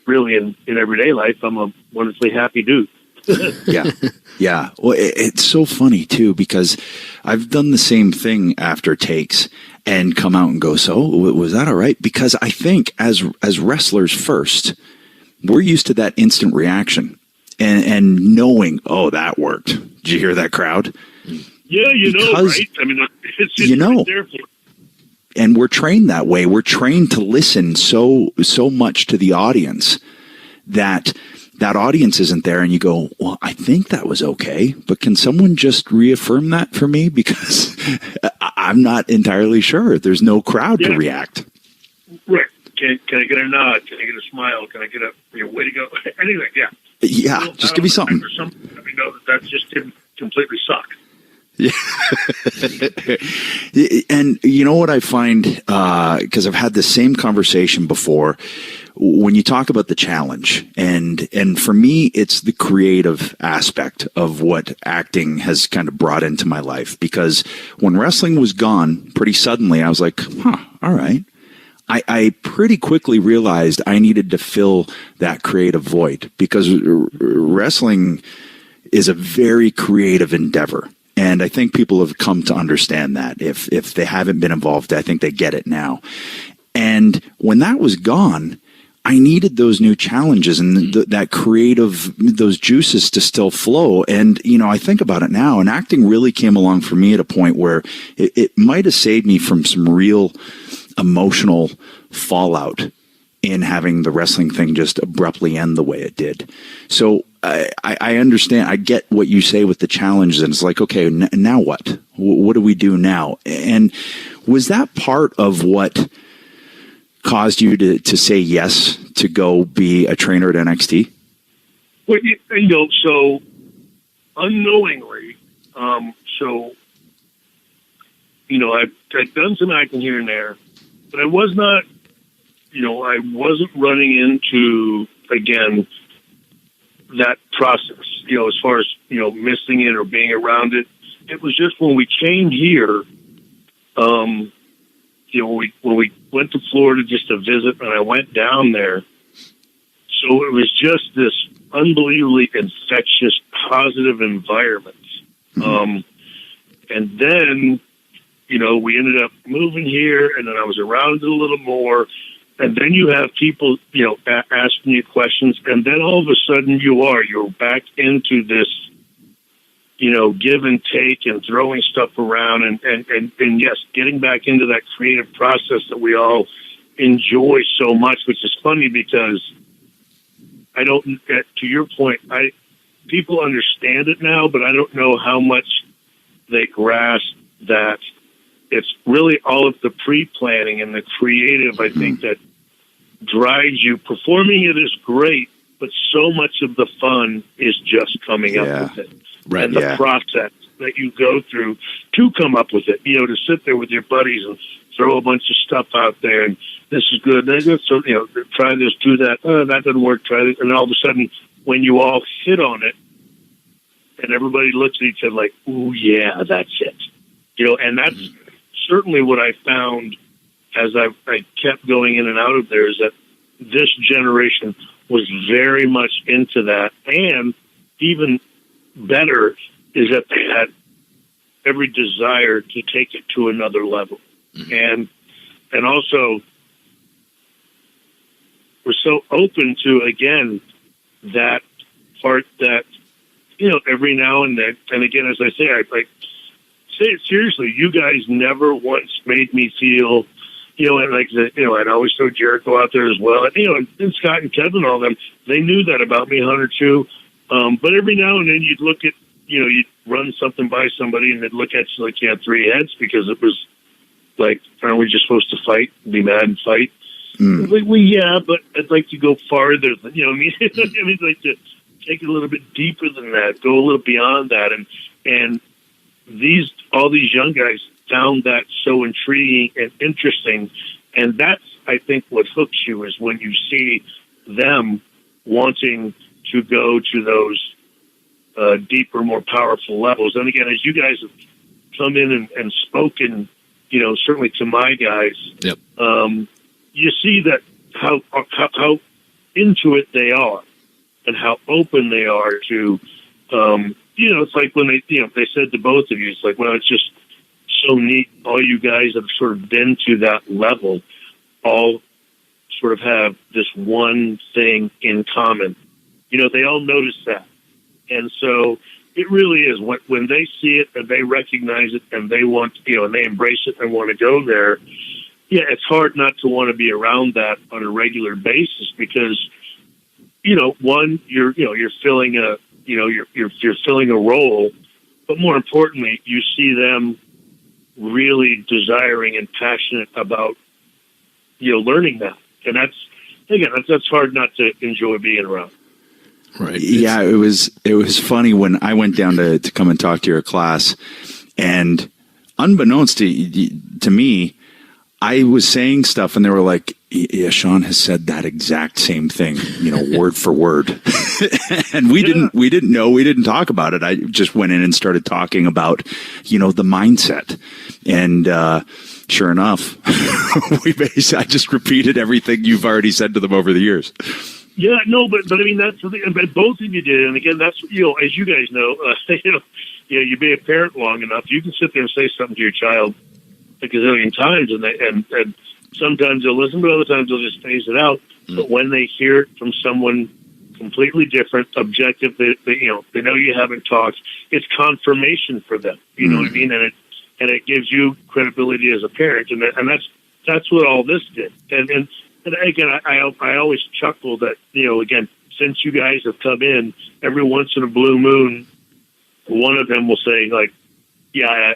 really in everyday life, I'm a wonderfully happy dude. Yeah. Well, it's so funny too, because I've done the same thing after takes and come out and go, so was that all right? Because I think as wrestlers first, we're used to that instant reaction and knowing, oh, that worked. Did you hear that crowd? Yeah, right? I mean, it's just right there for you. And we're trained that way. We're trained to listen so much to the audience that audience isn't there, and you go, well, I think that was okay, but can someone just reaffirm that for me? Because I'm not entirely sure. There's no crowd to react. Right. Can I get a nod? Can I get a smile? Can I get a way to go? Anything, yeah. Yeah, well, just give me something. Let me know that just didn't completely suck. Yeah. And you know what I find, because I've had the same conversation before, when you talk about the challenge, and for me, it's the creative aspect of what acting has kind of brought into my life. Because when wrestling was gone, pretty suddenly, I was like, all right. I pretty quickly realized I needed to fill that creative void, because wrestling is a very creative endeavor. And I think people have come to understand that. If they haven't been involved, I think they get it now. And when that was gone, I needed those new challenges and that creative, those juices to still flow. And, I think about it now, and acting really came along for me at a point where it might have saved me from some real emotional fallout in having the wrestling thing just abruptly end the way it did. So I understand. I get what you say with the challenge, and it's like, okay, now what? What do we do now? And was that part of what caused you to say yes to go be a trainer at NXT? Well, so unknowingly, I've done some acting here and there, but I was not, I wasn't running into, again, that process, as far as, missing it or being around it. It was just when we came here, when we went to Florida just to visit, and I went down there. So it was just this unbelievably infectious, positive environment. And then, we ended up moving here, and then I was around it a little more. And then you have people, asking you questions, and then all of a sudden you're back into this, give and take and throwing stuff around, and yes, getting back into that creative process that we all enjoy so much, which is funny because to your point, people understand it now, but I don't know how much they grasp that it's really all of the pre-planning and the creative, I think, that drives you. Performing it is great, but so much of the fun is just coming up with it. Right, and the process that you go through to come up with it, to sit there with your buddies and throw a bunch of stuff out there, and this is good, so, try this, do that, that doesn't work, try this, and all of a sudden, when you all hit on it, and everybody looks at each other like, ooh, yeah, that's it. And that's certainly what I found as I kept going in and out of there, is that this generation was very much into that. And even better is that they had every desire to take it to another level. And also we're so open to, again, that part that, every now and then, and again, as I say, I say it seriously, you guys never once made me feel, and like I'd always throw Jericho out there as well. And, and Scott and Kevin, all them, they knew that about me, Hunter too. But every now and then you'd look at, you'd run something by somebody and they'd look at you like you had three heads, because it was like, aren't we just supposed to fight, be mad and fight? Like, well, yeah, but I'd like to go farther than, I mean, I'd like to take it a little bit deeper than that, go a little beyond that. And all these young guys found that so intriguing and interesting. And that's, I think, what hooks you, is when you see them wanting to go to those deeper, more powerful levels. And again, as you guys have come in and spoken, certainly to my guys, you see that how into it they are. and how open they are to, it's like when they said to both of you, it's like, well, it's just so neat. All you guys have sort of been to that level, all sort of have this one thing in common. They all notice that. And so it really is when they see it and they recognize it and they want, and they embrace it and want to go there. Yeah, it's hard not to want to be around that on a regular basis because, one, you're filling you're filling a role, but more importantly, you see them really desiring and passionate about, learning that. And that's hard not to enjoy being around. Right. Yeah, it was funny when I went down to come and talk to your class, and unbeknownst to me, I was saying stuff, and they were like, "Yeah, Shawn has said that exact same thing, word for word." And we didn't talk about it. I just went in and started talking about, the mindset, and sure enough, I just repeated everything you've already said to them over the years. Yeah, no, but I mean that's the thing. But both of you did, and again, that's as you guys know, you be a parent long enough, you can sit there and say something to your child a gazillion times, and sometimes they'll listen, but other times they'll just phase it out. But when they hear it from someone completely different, objective, they know you haven't talked, it's confirmation for them. You know what I mean? And it gives you credibility as a parent, and that's what all this did. And again, I always chuckle that, again, since you guys have come in, every once in a blue moon, one of them will say, like, yeah,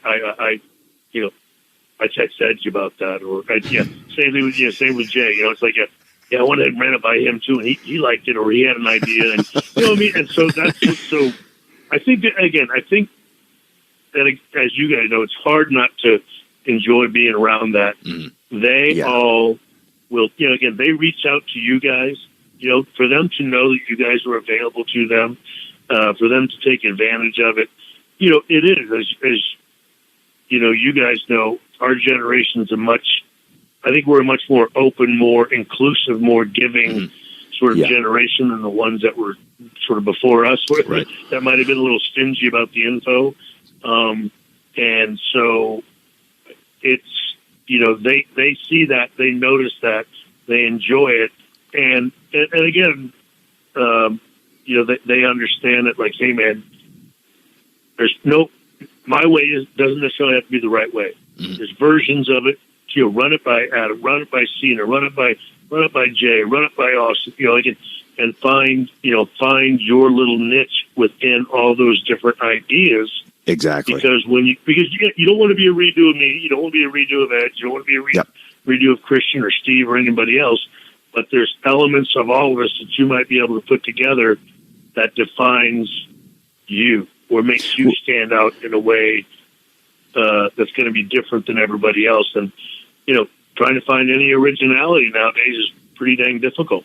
I texted you about that, or same with Jay. It's like, I went ahead and ran it by him too, and he liked it, or he had an idea, and you know what I mean. And so I think that as you guys know, it's hard not to enjoy being around that. They all will, again, they reach out to you guys, for them to know that you guys are available to them, for them to take advantage of it. It is, as you guys know, our generation's I think we're a much more open, more inclusive, more giving sort of generation than the ones that were sort of before us. Right. That might have been a little stingy about the info. And so it's, they see that, they notice that, they enjoy it. And again, they understand it, like, hey man, my way doesn't necessarily have to be the right way. There's versions of it. Run it by Adam, run it by Cena, run it by Jay, run it by Austin, and find your little niche within all those different ideas. Exactly. Because you don't want to be a redo of me, you don't want to be a redo of Edge, you don't want to be a redo of Christian or Steve or anybody else, but there's elements of all of us that you might be able to put together that defines you or makes you stand out in a way that's going to be different than everybody else. And, trying to find any originality nowadays is pretty dang difficult.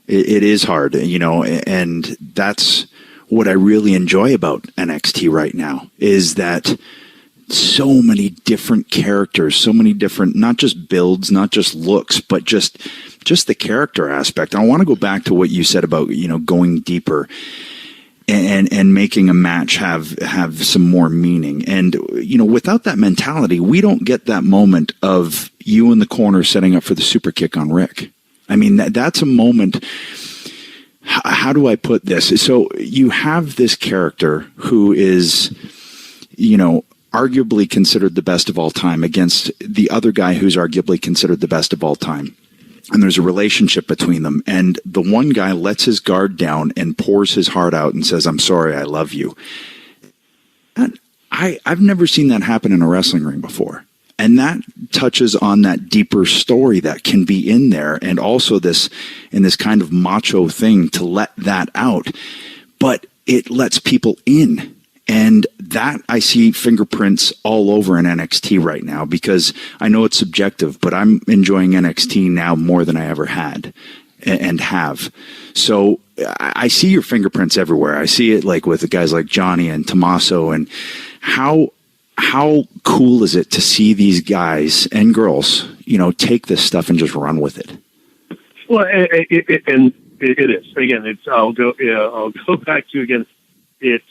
It is hard, and that's what I really enjoy about NXT right now, is that so many different characters, so many different, not just builds, not just looks, but just the character aspect. And I want to go back to what you said about, going deeper and making a match have some more meaning. And, without that mentality, we don't get that moment of you in the corner setting up for the super kick on Rick. I mean, that's a moment. How do I put this? So you have this character who is, arguably considered the best of all time against the other guy who's arguably considered the best of all time. And there's a relationship between them. And the one guy lets his guard down and pours his heart out and says, "I'm sorry, I love you." And I've never seen that happen in a wrestling ring before. And that touches on that deeper story that can be in there, and also this kind of macho thing to let that out. But it lets people in. And that I see fingerprints all over in NXT right now, because I know it's subjective, but I'm enjoying NXT now more than I ever had and have. So I see your fingerprints everywhere. I see it like with the guys like Johnny and Tommaso, and how cool is it to see these guys and girls, take this stuff and just run with it? Well, and It is. Again, I'll go back to again. It's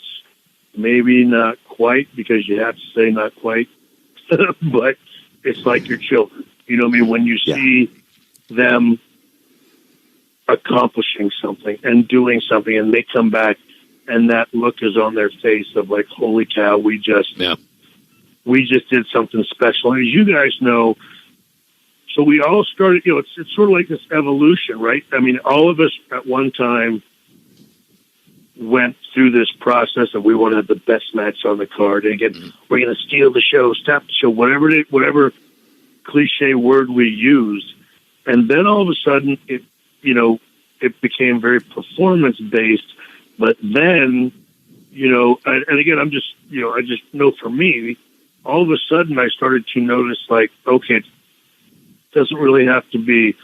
maybe not quite, because you have to say not quite, but it's like your children. You know what I mean? When you see them accomplishing something and doing something, and they come back, and that look is on their face of like, holy cow, we just did something special. And as you guys know, so we all started, it's sort of like this evolution, right? I mean, all of us at one time went through this process of we want to have the best match on the card. And again, we're going to steal the show, stop the show, whatever cliche word we used. And then all of a sudden it became very performance based. But then, and again, I just know for me, all of a sudden I started to notice like, okay, it doesn't really have to be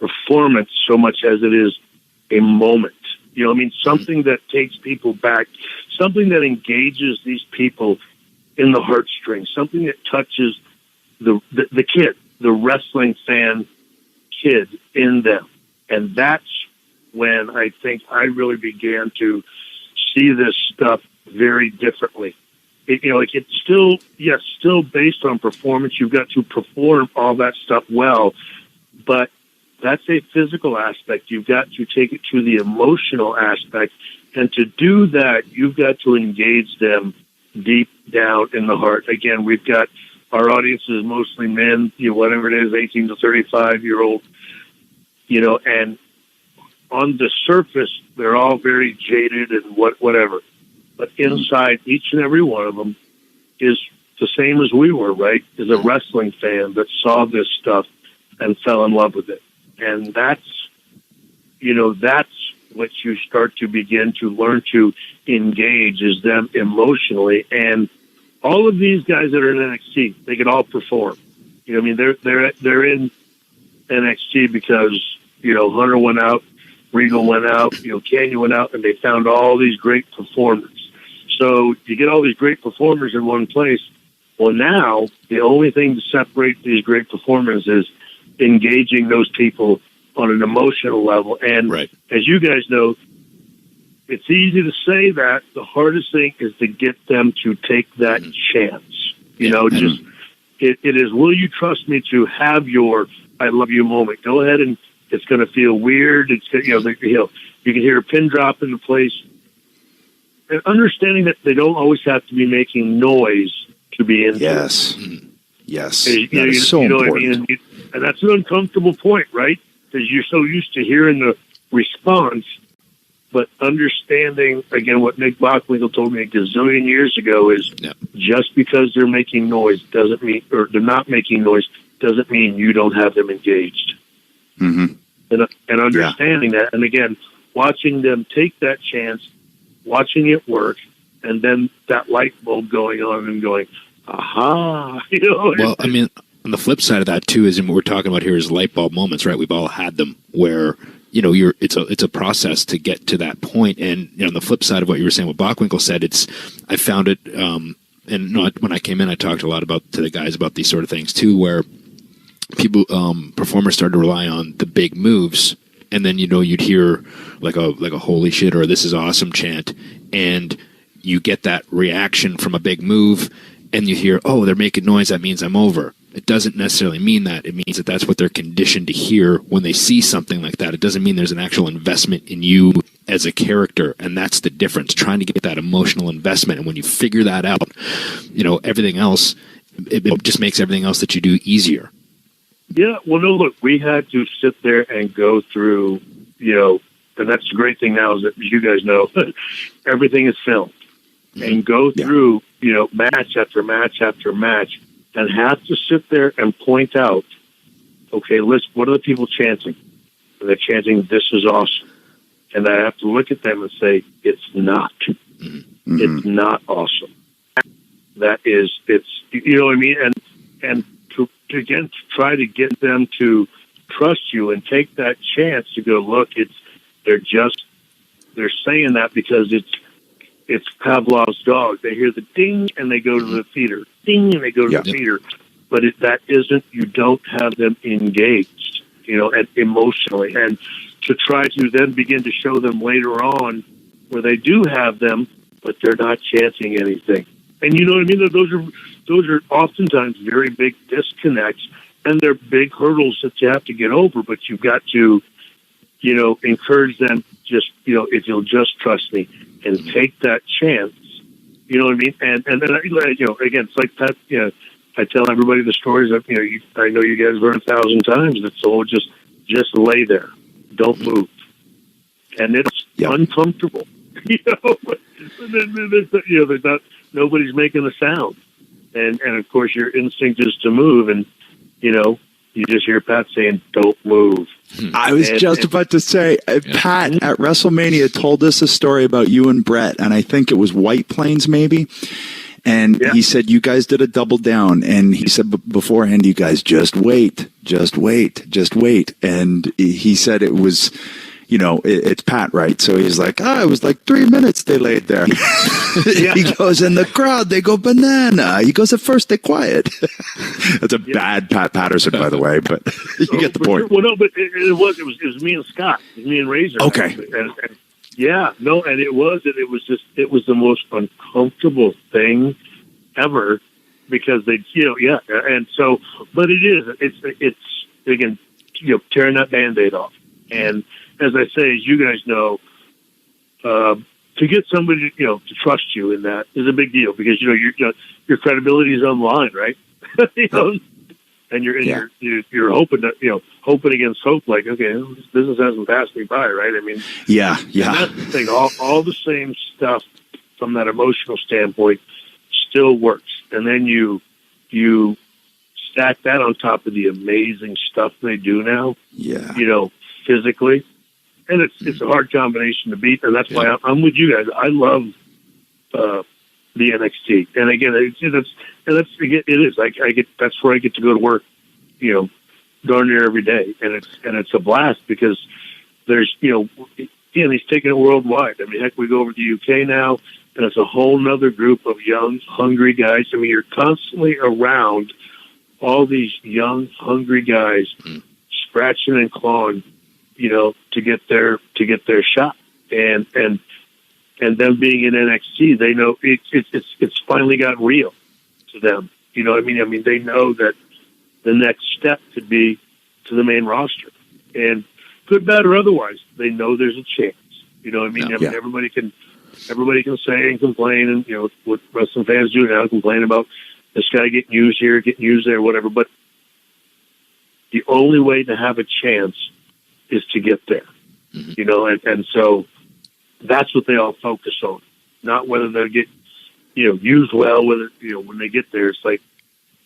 performance so much as it is a moment. You know what I mean? Something that takes people back, something that engages these people in the heartstrings, something that touches the kid, the wrestling fan kid in them. And that's when I think I really began to see this stuff very differently. It's still based on performance. You've got to perform all that stuff well, but that's a physical aspect. You've got to take it to the emotional aspect. And to do that, you've got to engage them deep down in the heart. Again, we've got our audience is mostly men, whatever it is, 18 to 35-year-old, and on the surface, they're all very jaded and whatever. But inside, each and every one of them is the same as we were, right? Is a wrestling fan that saw this stuff and fell in love with it. And that's what you start to begin to learn to engage is them emotionally. And all of these guys that are in NXT, they can all perform. I mean, they're in NXT because, Hunter went out, Regal went out, Canyon went out, and they found all these great performers. So you get all these great performers in one place. Well, now the only thing to separate these great performers is engaging those people on an emotional level. And as you guys know, it's easy to say that. The hardest thing is to get them to take that chance. It is, will you trust me to have your I love you moment? Go ahead, and it's going to feel weird. It's you can hear a pin drop into place. And understanding that they don't always have to be making noise to be in. Yes. That is so important. And that's an uncomfortable point, right? Because you're so used to hearing the response, but understanding, again, what Nick Bockwinkel told me a gazillion years ago is just because they're making noise doesn't mean, or they're not making noise, doesn't mean you don't have them engaged. Mm-hmm. And understanding that, and again, watching them take that chance, watching it work, and then that light bulb going on and going, aha. Well, I mean, on the flip side of that too is, and what we're talking about here is light bulb moments, right? We've all had them where it's a process to get to that point. And on the flip side of what you were saying, what Bockwinkel said, I found it, and when I came in, I talked a lot to the guys about these sort of things too, where people, performers started to rely on the big moves, and then you'd hear like a holy shit or this is awesome chant, and you get that reaction from a big move, and you hear, oh, they're making noise, that means I'm over. It doesn't necessarily mean that. It means that that's what they're conditioned to hear when they see something like that. It doesn't mean there's an actual investment in you as a character, and that's the difference, trying to get that emotional investment. And when you figure that out, everything else, it just makes everything else that you do easier. Yeah, well, no, look, we had to sit there and go through, and that's the great thing now is that, as you guys know, everything is filmed. And go through, match after match after match, and have to sit there and point out, okay, listen, what are the people chanting? And they're chanting, this is awesome. And I have to look at them and say, it's not. Mm-hmm. It's not awesome. That is, it's, you know what I mean? And to again, to try to get them to trust you and take that chance to go, look, they're saying that because it's Pavlov's dog. They hear the ding and they go to the theater. Ding and they go to the theater. But that isn't, you don't have them engaged, and emotionally. And to try to then begin to show them later on where they do have them, but they're not chancing anything. And you know what I mean? Those are oftentimes very big disconnects, and they're big hurdles that you have to get over, but you've got to, you know, encourage them just, you know, if you'll just trust me and take that chance, you know what I mean? And then, you know, again, it's like that, you know, I tell everybody the stories that, you know, I know you guys heard 1,000 times. It's all just lay there. Don't move. And it's uncomfortable, you know, there's not, nobody's making a sound. And of course your instinct is to move, and, you know, you just hear Pat saying, don't move. I was just about to say, Pat at WrestleMania told us a story about you and Brett, and I think it was White Plains maybe. And he said, you guys did a double down. And he said beforehand, you guys just wait. And he said it was, you know, it's Pat, right? So he's like, it was like 3 minutes they laid there. He goes, in the crowd, they go banana. He goes, at first they quiet. That's a bad Pat Patterson, by the way, but you get the point. Well, no, but it was me and Scott. It was me and Razor. Okay. And it was the most uncomfortable thing ever, because they, you know, and so, but it's again, you know, tearing that Band-Aid off. And as I say, as you guys know, to get somebody, you know, to trust you in that is a big deal, because, you know, your credibility is on the line, right? You know, and you're hoping that, you know, hoping against hope, like, okay, this business hasn't passed me by, right? I mean, that's the thing. All the same stuff from that emotional standpoint still works, and then you stack that on top of the amazing stuff they do now. You know, physically, and it's a hard combination to beat, and that's why I'm with you guys. I love the NXT, and again, it is. I get that's where I get to go to work, you know, darn near every day, and it's a blast, because there's, you know, and he's taking it worldwide. I mean, heck, we go over to the UK now, and it's a whole nother group of young, hungry guys. I mean, you're constantly around all these young, hungry guys, scratching and clawing, you know, to get their shot, and them being in NXT, they know it's finally got real to them. You know what I mean? I mean, they know that the next step could be to the main roster, and good, bad, or otherwise, they know there's a chance. You know what I mean? I mean, everybody can say and complain, and, you know, what wrestling fans do now, complain about this guy getting used here, getting used there, whatever. But the only way to have a chance is to get there. You know, and so that's what they all focus on, not whether they'll get, you know, used well. Whether, you know, when they get there, it's like,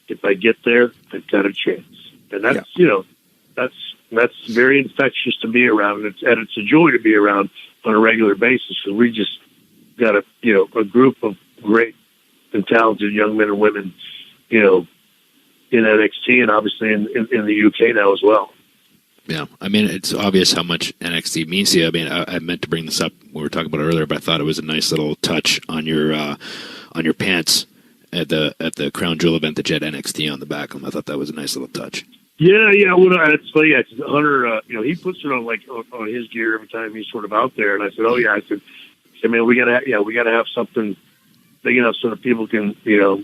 if I get there, I've got a chance, and that's you know, that's very infectious to be around, and it's a joy to be around on a regular basis, because we just got a group of great and talented young men and women, you know, in NXT, and obviously in the UK now as well. Yeah, I mean, it's obvious how much NXT means to you. I mean, I meant to bring this up when we were talking about it earlier, but I thought it was a nice little touch on your pants at the Crown Jewel event that you had NXT on the back of them. I thought that was a nice little touch. Yeah. Well, it's funny. Yeah, Hunter, you know, he puts it on on his gear every time he's sort of out there, and I said, I said, man, we gotta have something big enough so that people can, you know,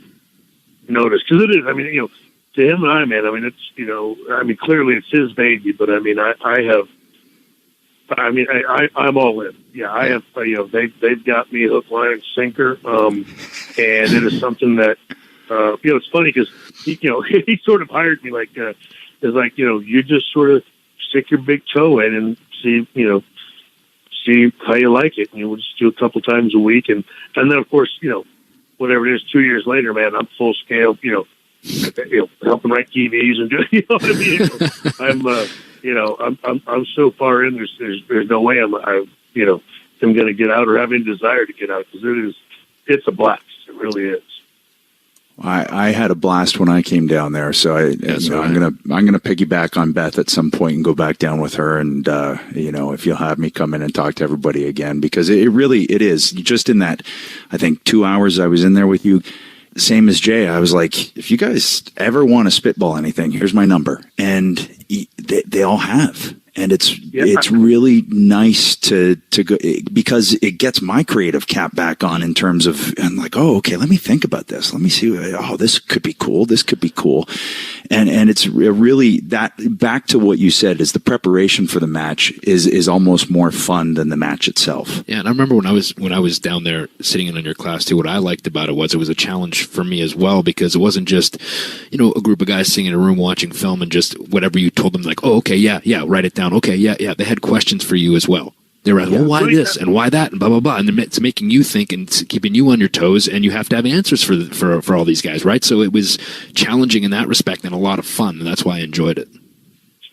notice, because it is. I mean, you know, to him and I, man, I mean, it's, you know, I mean, clearly it's his baby, but I mean, I'm all in. Yeah, I have, you know, they've got me hook, line, and sinker. And it is something that, you know, it's funny, because he sort of hired me like, you know, you just sort of stick your big toe in and see how you like it. And we'll just do a couple times a week. And then, of course, you know, whatever it is, 2 years later, man, I'm full scale, you know, helping write TVs and do, you know what I mean? I'm so far in. There's no way I'm going to get out or have any desire to get out, because it's a blast. It really is. I had a blast when I came down there, so I'm gonna piggyback on Beth at some point and go back down with her, and you know, if you'll have me come in and talk to everybody again, because it really is just in that, I think 2 hours I was in there with you. Same as Jay, I was like, if you guys ever want to spitball anything, here's my number. And they all have. And it's really nice to go, because it gets my creative cap back on in terms of, and like, oh, okay, let me think about this. Let me see. Oh, this could be cool. This could be cool. And it's really that, back to what you said, is the preparation for the match is almost more fun than the match itself. Yeah. And I remember when I was down there sitting in on your class too, what I liked about it was a challenge for me as well, because it wasn't just, a group of guys sitting in a room watching film and just whatever you told them, like, oh, okay, yeah, write it down. Okay, yeah. They had questions for you as well. They were asking, well, why this and why that and blah, blah, blah. And it's making you think and keeping you on your toes, and you have to have answers for all these guys, right? So it was challenging in that respect and a lot of fun, and that's why I enjoyed it.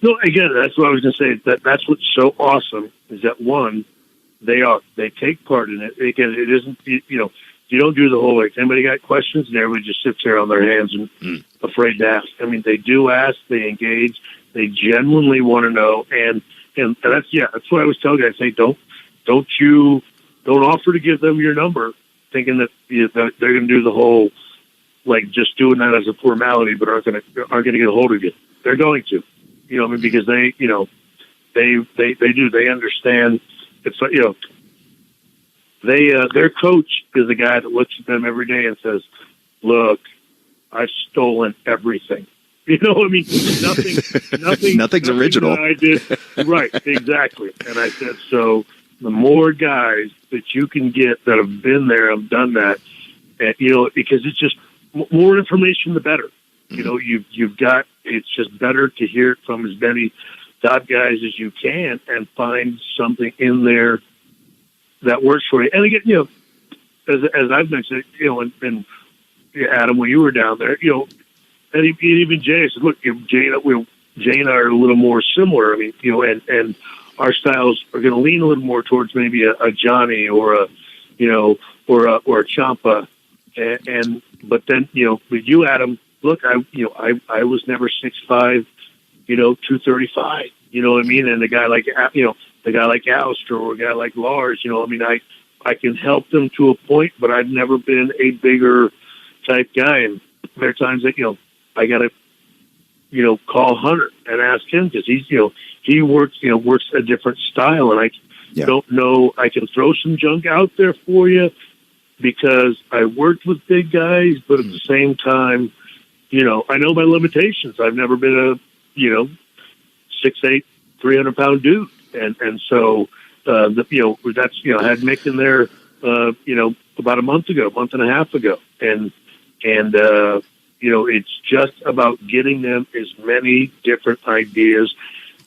No, again, that's what I was going to say. That's what's so awesome is that, one, they take part in it. Again, it isn't, you don't do the whole, like, anybody got questions, and everybody just sits there on their hands and afraid to ask. I mean, they do ask, they engage, they genuinely want to know, and that's what I always tell guys. Say, don't offer to give them your number, thinking that that they're going to do the whole, like, just doing that as a formality, but aren't going to get a hold of you. They're going to, because they understand. It's like, their coach is the guy that looks at them every day and says, "Look, I've stolen everything." Nothing. Nothing's original. I did right, exactly. And I said, so the more guys that you can get that have been there and done that, and, because it's just more information, the better. You've got. It's just better to hear it from as many top guys as you can and find something in there that works for you. And again, as I've mentioned, and Adam, when you were down there, and even Jay, I said, look, Jay and I are a little more similar. I mean, and our styles are going to lean a little more towards maybe a Johnny or a Ciampa. But then, with you, Adam, look, I was never 6'5", 235. You know what I mean? And the guy like Alistair or a guy like Lars, I can help them to a point, but I've never been a bigger type guy. And there are times that, I got to, call Hunter and ask him, because he's, he works a different style, and I don't know. I can throw some junk out there for you because I worked with big guys, but at the same time, I know my limitations. I've never been a, 6'8", 300-pound dude, and so that's I had Mick in there, about a month and a half ago, and it's just about getting them as many different ideas.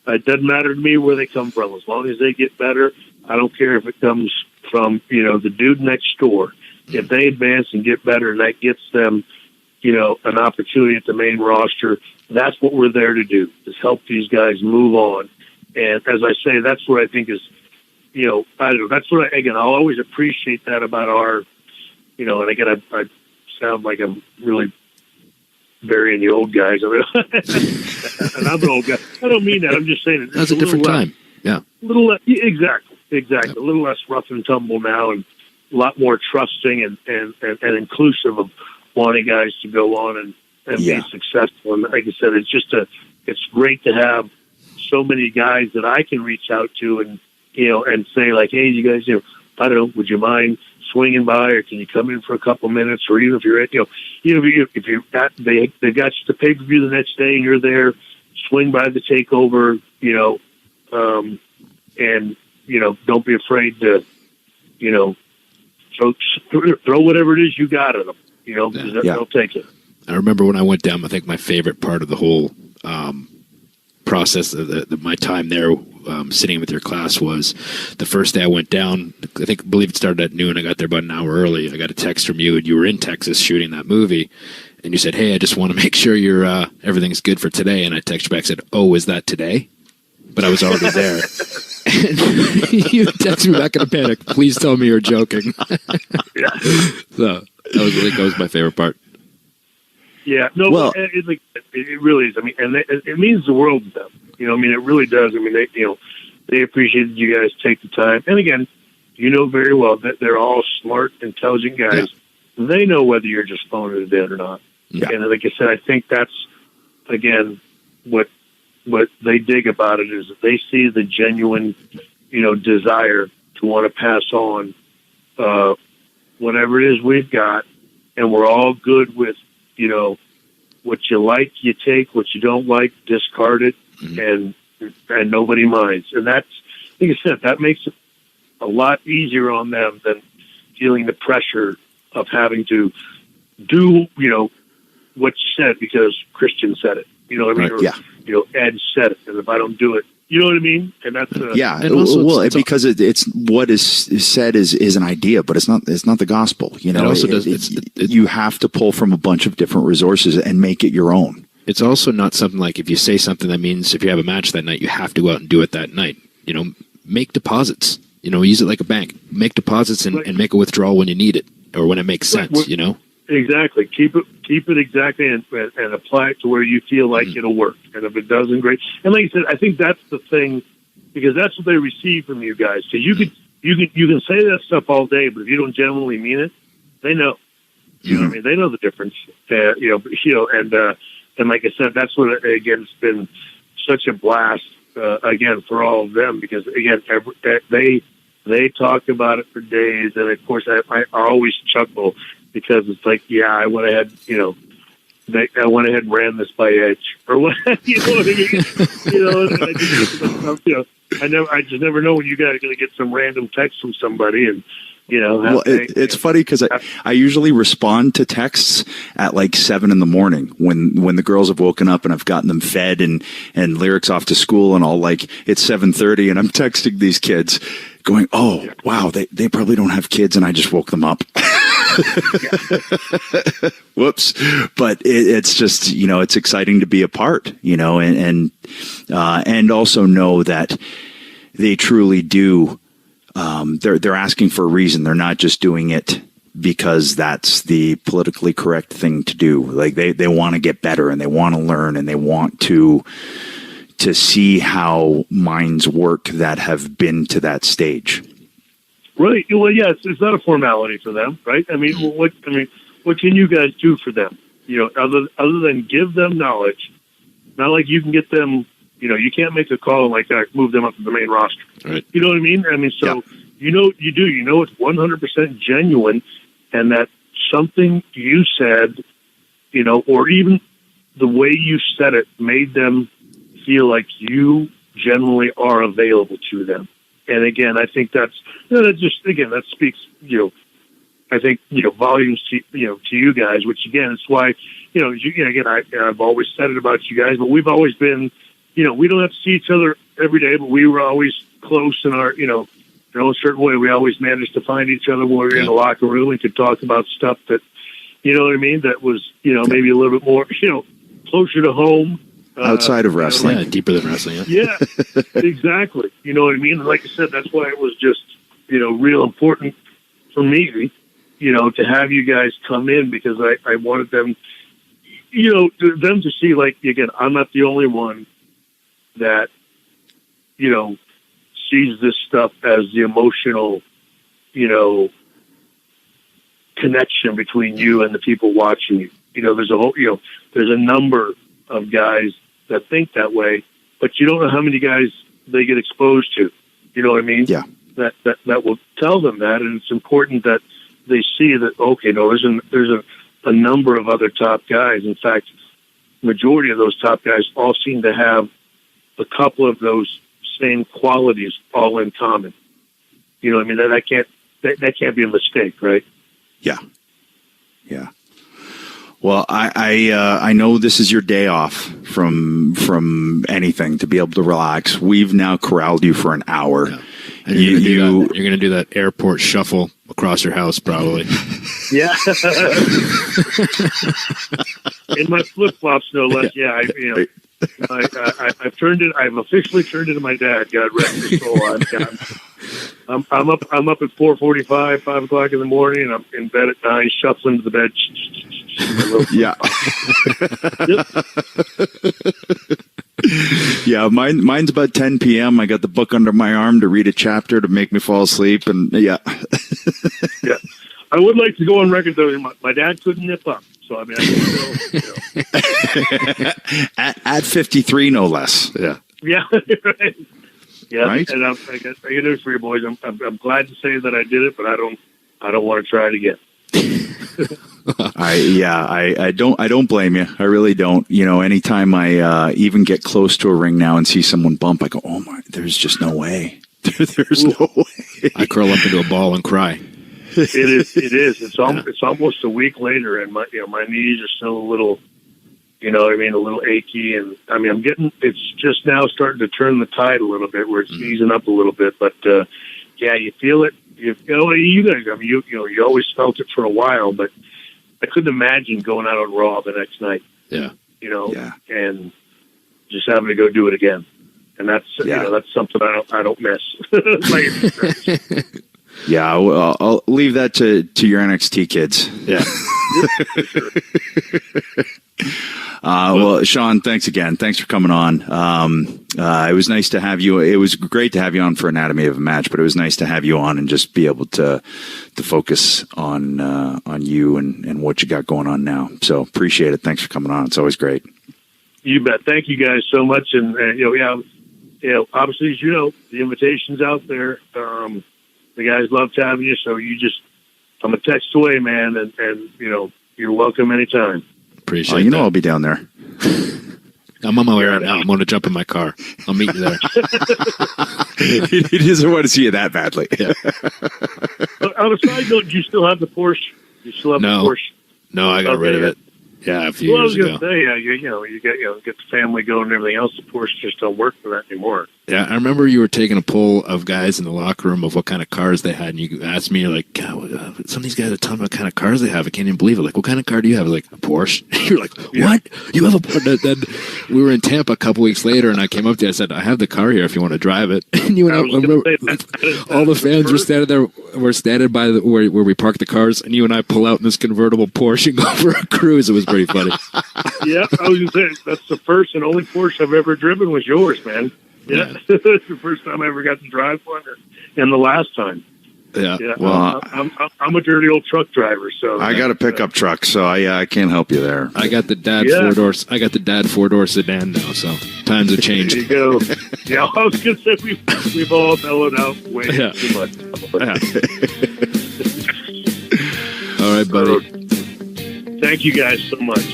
It doesn't matter to me where they come from. As long as they get better, I don't care if it comes from, the dude next door. If they advance and get better, and that gets them, an opportunity at the main roster, that's what we're there to do, is help these guys move on. And as I say, that's what I think is, I don't know, that's what I'll always appreciate that about our, and again, I sound like I'm really burying the old guys. I mean, and I'm an old guy. I don't mean that. I'm just saying that's a different time. Yeah. Exactly. Yep. A little less rough and tumble now, and a lot more trusting and inclusive of wanting guys to go on and be successful. And like I said, it's great to have so many guys that I can reach out to and say, like, hey, you guys, I don't know, would you mind swinging by, or can you come in for a couple minutes, or even if you're at, if you're at, they've got the pay-per-view the next day and you're there, swing by the takeover, and don't be afraid to, throw whatever it is you got at them, because they'll take it. I remember when I went down, I think my favorite part of the whole process of my time there, sitting with your class, was the first day I went down. I believe it started at noon. I got there about an hour early. I got a text from you, and you were in Texas shooting that movie, and you said, "Hey, I just want to make sure you're everything's good for today." And I texted back, said, "Oh, is that today?" But I was already there. And you texted me back in a panic. Please tell me you're joking. Yeah. So that was my favorite part. Yeah, no, well, it really is. I mean, and it means the world to them. It really does. I mean, they appreciate that you guys take the time. And again, very well that they're all smart, intelligent guys. Yeah. They know whether you're just phoning it in or not. Yeah. And like I said, I think that's, again, what what they dig about it is that they see the genuine, desire to want to pass on whatever it is we've got, and we're all good with, what you like, you take; what you don't like, discard it, and nobody minds. And that's, like I said, that makes it a lot easier on them than feeling the pressure of having to do, what you said because Christian said it. You know what I mean? Right. Or, Ed said it, and if I don't do it, you know what I mean? And that's and also because it's what is said is an idea, but it's not the gospel. You know, you have to pull from a bunch of different resources and make it your own. It's also not something like if you say something that means if you have a match that night, you have to go out and do it that night. Make deposits. Use it like a bank. Make deposits and make a withdrawal when you need it or when it makes sense. Exactly. Keep it exactly and apply it to where you feel like it'll work. And if it doesn't, great. And like I said, I think that's the thing, because that's what they receive from you guys. Because you can say that stuff all day, but if you don't genuinely mean it, they know. You know what I mean? They know the difference. And like I said, that's what, again, it's been such a blast, again, for all of them, because, again, they talk about it for days. And, of course, I always chuckle because it's like, I went ahead, I went ahead and ran this by Edge. Or what, you know what I mean? I just never know when you guys are going to get some random text from somebody and, it's funny because I usually respond to texts at like 7 a.m. when the girls have woken up and I've gotten them fed and lyrics off to school and all. Like it's 7:30 and I'm texting these kids going, "Oh wow, they probably don't have kids and I just woke them up." Whoops. But it's just, it's exciting to be a part, and also know that they truly do. They're asking for a reason. They're not just doing it because that's the politically correct thing to do. Like they want to get better and they want to learn and they want to see how minds work that have been to that stage. Right. Well, it's not a formality for them, right? I mean, what can you guys do for them? Other than give them knowledge. Not like you can get them. You can't make a call and like move them up to the main roster. Right. You know what I mean? I mean, so you do. It's 100% genuine, and that something you said, or even the way you said it made them feel like you generally are available to them. And again, I think that speaks, I think, volumes to you guys, which again, it's why, I've always said it about you guys, but we've always been, we don't have to see each other every day, but we were always close in our, in a certain way. We always managed to find each other when we were in the locker room and could talk about stuff that, you know what I mean? That was, maybe a little bit more, closer to home. Outside of wrestling. Yeah, deeper than wrestling. Yeah, exactly. You know what I mean? And like I said, that's why it was just, real important for me, to have you guys come in because I wanted them, them to see, like, again, I'm not the only one that, sees this stuff as the emotional, connection between you and the people watching you. There's a whole, there's a number of guys that think that way, but you don't know how many guys they get exposed to. You know what I mean? Yeah. That will tell them that, and it's important that they see that, okay, no, there's a number of other top guys. In fact, majority of those top guys all seem to have a couple of those same qualities all in common. You know what I mean? That can't be a mistake, right? Yeah. Yeah. Well, I know this is your day off from anything to be able to relax. We've now corralled you for an hour. Yeah. And you're going to do that airport shuffle across your house, probably. Yeah. In my flip flops, no less. Yeah, I've turned it. I've officially turned into my dad. God rest his soul. I'm up at 4:45, 5 o'clock in the morning, and I'm in bed at 9, shuffling to the bed. Yeah. Yeah, mine's about 10 p.m. I got the book under my arm to read a chapter to make me fall asleep, and yeah. Yeah. I would like to go on record though. My dad couldn't nip up, so I mean, I still, at 53, no less. Yeah. Yeah. Right. Yeah. Right. And I get news for you boys. I'm glad to say that I did it, but I don't want to try it again. I don't blame you. I really don't. Anytime I even get close to a ring now and see someone bump, I go, oh my, there's just no way. There's no way. I curl up into a ball and cry. It is. It's almost a week later, and my knees are still a little, a little achy, and I mean, it's just now starting to turn the tide a little bit, where it's easing up a little bit, but yeah, you feel it. You guys, I mean, you always felt it for a while, but I couldn't imagine going out on Raw the next night. Yeah. And just having to go do it again. And that's, that's something I don't miss. Yeah. Well, I'll leave that to your NXT kids. Yeah. Well, Shawn, thanks again. Thanks for coming on. It was nice to have you. It was great to have you on for Anatomy of a Match, but it was nice to have you on and just be able to focus on you and what you got going on now. So appreciate it. Thanks for coming on. It's always great. You bet. Thank you guys so much. And obviously, as you know, the invitation's out there. The guys love having you. So I'm a text away, man, and you're welcome anytime. Appreciate it. I'll be down there. I'm on my way right now. I'm going to jump in my car. I'll meet you there. He doesn't want to see you that badly. Yeah. On a side note, do you still have the Porsche? Do you still have the Porsche? No, I got rid of it. Yeah, a few years ago. I was going to say, you get the family going and everything else. The Porsche just don't work for that anymore. Yeah, I remember you were taking a poll of guys in the locker room of what kind of cars they had, and you asked me, like, God, some of these guys are telling me what kind of cars they have. I can't even believe it. Like, what kind of car do you have? I was like, a Porsche. You're like, what? You have a Porsche? Then we were in Tampa a couple weeks later, and I came up to you. I said, I have the car here if you want to drive it. And you went out. All the fans were standing there. We're standing by where we parked the cars, and you and I pull out in this convertible Porsche and go for a cruise. It was pretty funny. Yeah, I was going to say, that's the first and only Porsche I've ever driven was yours, man. Yeah, it's the first time I ever got to drive one, and the last time. Yeah. Well, I'm a dirty old truck driver, so I got a pickup truck, so I can't help you there. I got the dad 4-door. I got the dad 4-door sedan now, so times have changed. There you go. Yeah, I was going to say we've all mellowed out way too much. Yeah. All right, buddy. Thank you guys so much.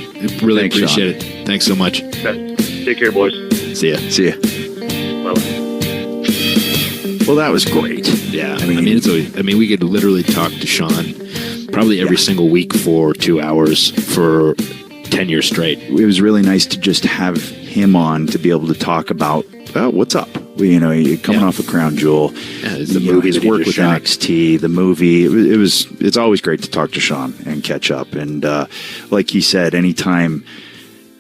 Really appreciate it. Thanks so much. Take care, boys. See ya. Bye. Well, that was great. Yeah. I mean, we could literally talk to Shawn probably every single week for 2 hours for 10 years straight. It was really nice to just have him on to be able to talk about what's up. Coming off of Crown Jewel, the movie, his work with NXT, the movie. It's always great to talk to Shawn and catch up. And like he said, anytime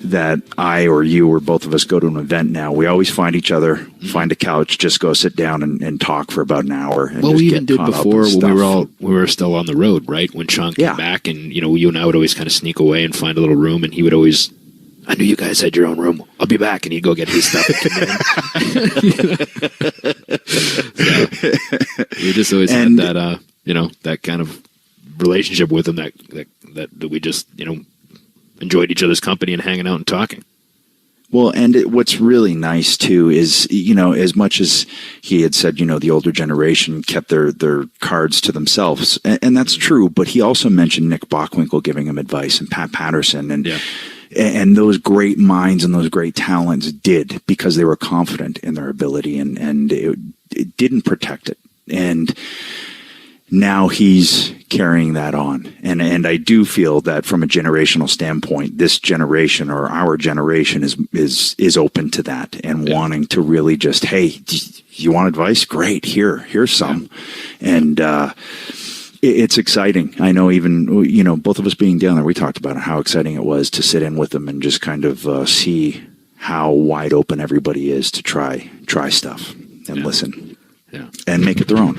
that I or you or both of us go to an event now, we always find each other, find a couch, just go sit down and talk for about an hour. And well, we even did before when we were still on the road, right? When Shawn came back, and you and I would always kind of sneak away and find a little room, and he would always, I knew you guys had your own room. I'll be back, and he'd go get his stuff and come in. So, we just always had that, that kind of relationship with him that we just, enjoyed each other's company and hanging out and talking. Well, and what's really nice too is, as much as he had said, the older generation kept their cards to themselves, and that's true. But he also mentioned Nick Bockwinkel giving him advice, and Pat Patterson, and those great minds and those great talents did, because they were confident in their ability, and it didn't protect it. And now he's carrying that on. And I do feel that from a generational standpoint, this generation or our generation is open to that and wanting to really just, hey, you want advice? Great. Here's some. And, it's exciting. I know even, both of us being down there, we talked about how exciting it was to sit in with them and just kind of see how wide open everybody is to try stuff and listen. Yeah. And make it their own.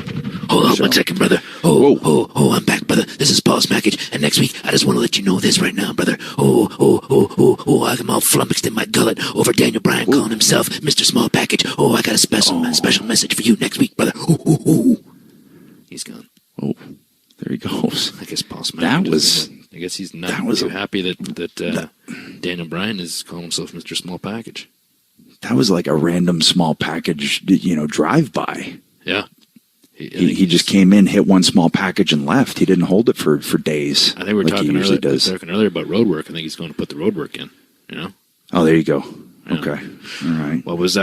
Hold on 1 second, brother. Oh, I'm back, brother. This is Paul Smackage. And next week, I just want to let you know this right now, brother. I'm all flummoxed in my gullet over Daniel Bryan calling himself Mr. Small Package. Oh, I got a special message for you next week, brother. He's gone. Oh, there There he goes. I guess Paul Smackdown. That was. I guess he's not too happy that Daniel Bryan is calling himself Mr. Small Package. That was like a random small package, drive-by. Yeah. He just came in, hit one small package, and left. He didn't hold it for days. I think we're talking earlier about road work. I think he's going to put the road work in. Oh, there you go. Yeah. Okay, all right. Well, it was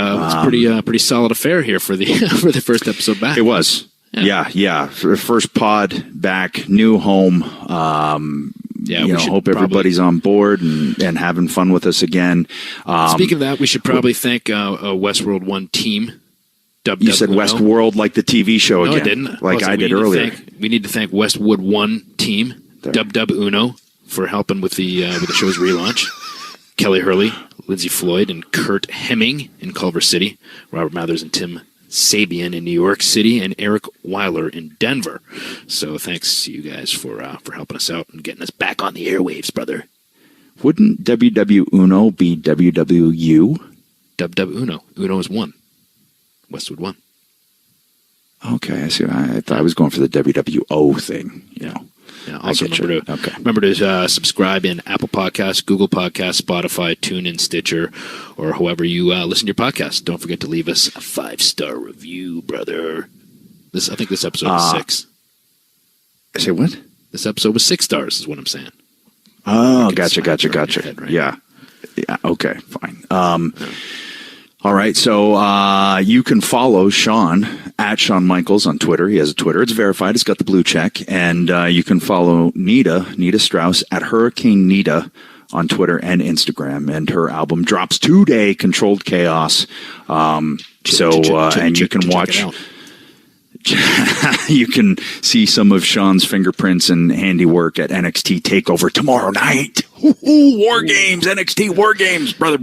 pretty solid affair here for the for the first episode back. It was. Yeah. First pod back, new home. Hope everybody's on board and having fun with us again. Speaking of that, we should probably thank Westworld One team. You said Westworld like the TV show again. No, I didn't. Like I did earlier. We need to thank Westwood One team, Dub Uno, for helping with the show's relaunch. Kelly Hurley, Lindsay Floyd, and Kurt Hemming in Culver City. Robert Mathers and Tim Sabian in New York City, and Eric Weiler in Denver. So thanks to you guys for helping us out and getting us back on the airwaves, brother. Wouldn't WW Uno be WWU? Dub Uno. Uno is one. Westwood One. Okay, I see. I thought I was going for the WWO thing. Yeah. Also remember to subscribe in Apple Podcasts, Google Podcasts, Spotify, TuneIn, Stitcher, or however you listen to your podcast. Don't forget to leave us a 5-star review, brother. I think this episode was 6. Say what? This episode was 6 stars, is what I'm saying. Oh, gotcha. Head, right? Yeah. Okay, fine. All right, so you can follow Shawn at Shawn Michaels on Twitter. He has a Twitter. It's verified. It's got the blue check. And you can follow Nita Strauss at Hurricane Nita on Twitter and Instagram. And her album drops today, Controlled Chaos. And you can watch. You can see some of Shawn's fingerprints and handiwork at NXT TakeOver tomorrow night. War Games, NXT War Games, brother.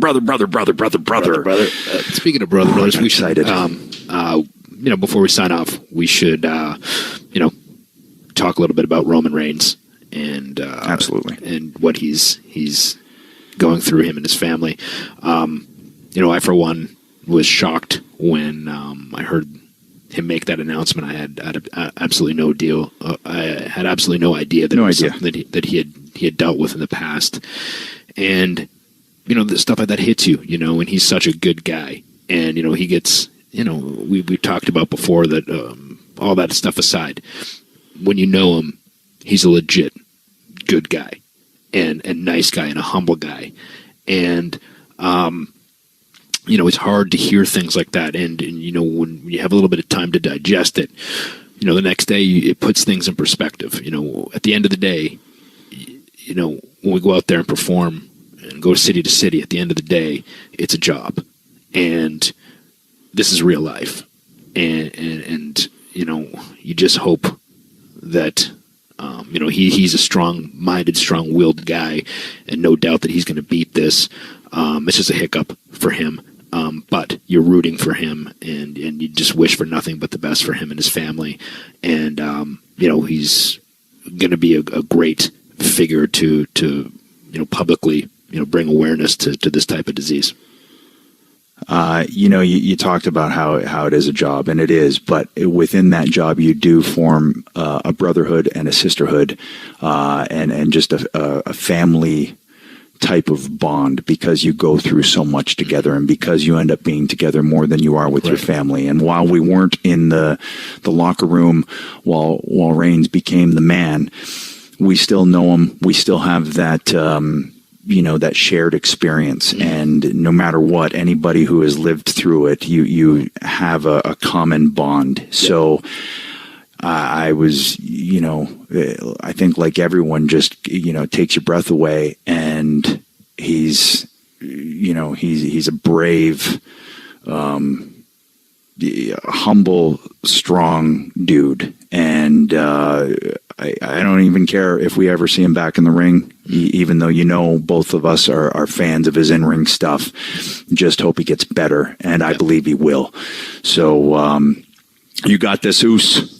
Speaking of brothers, we should, excited. Before we sign off, we should, talk a little bit about Roman Reigns and absolutely, and what he's going through, him and his family. I for one was shocked when I heard him make that announcement. I had absolutely no deal. I had absolutely no idea that it was something that he had dealt with in the past. And the stuff like that hits you. And he's such a good guy. And he gets. We talked about before that all that stuff aside, when you know him, he's a legit good guy and nice guy and a humble guy. And it's hard to hear things like that. And when you have a little bit of time to digest it, the next day it puts things in perspective. At the end of the day, when we go out there and perform and go city to city, at the end of the day, it's a job. And this is real life. And you just hope that, he's a strong-minded, strong-willed guy, and no doubt that he's going to beat this. It's just a hiccup for him. But you're rooting for him, and you just wish for nothing but the best for him and his family. And, he's going to be a great figure to publicly, bring awareness to this type of disease. You talked about how it is a job, and it is, but within that job, you do form a brotherhood and a sisterhood, and just a family type of bond, because you go through so much together, and because you end up being together more than you are with your family. And while we weren't in the locker room while Reigns became the man, we still know him. We still have that that shared experience. And no matter what, anybody who has lived through it, you have a common bond. So I was, I think like everyone just, takes your breath away. And he's a brave, humble, strong dude. And I don't even care if we ever see him back in the ring, even though both of us are fans of his in-ring stuff. Just hope he gets better, and I believe he will. So you got this, Oos.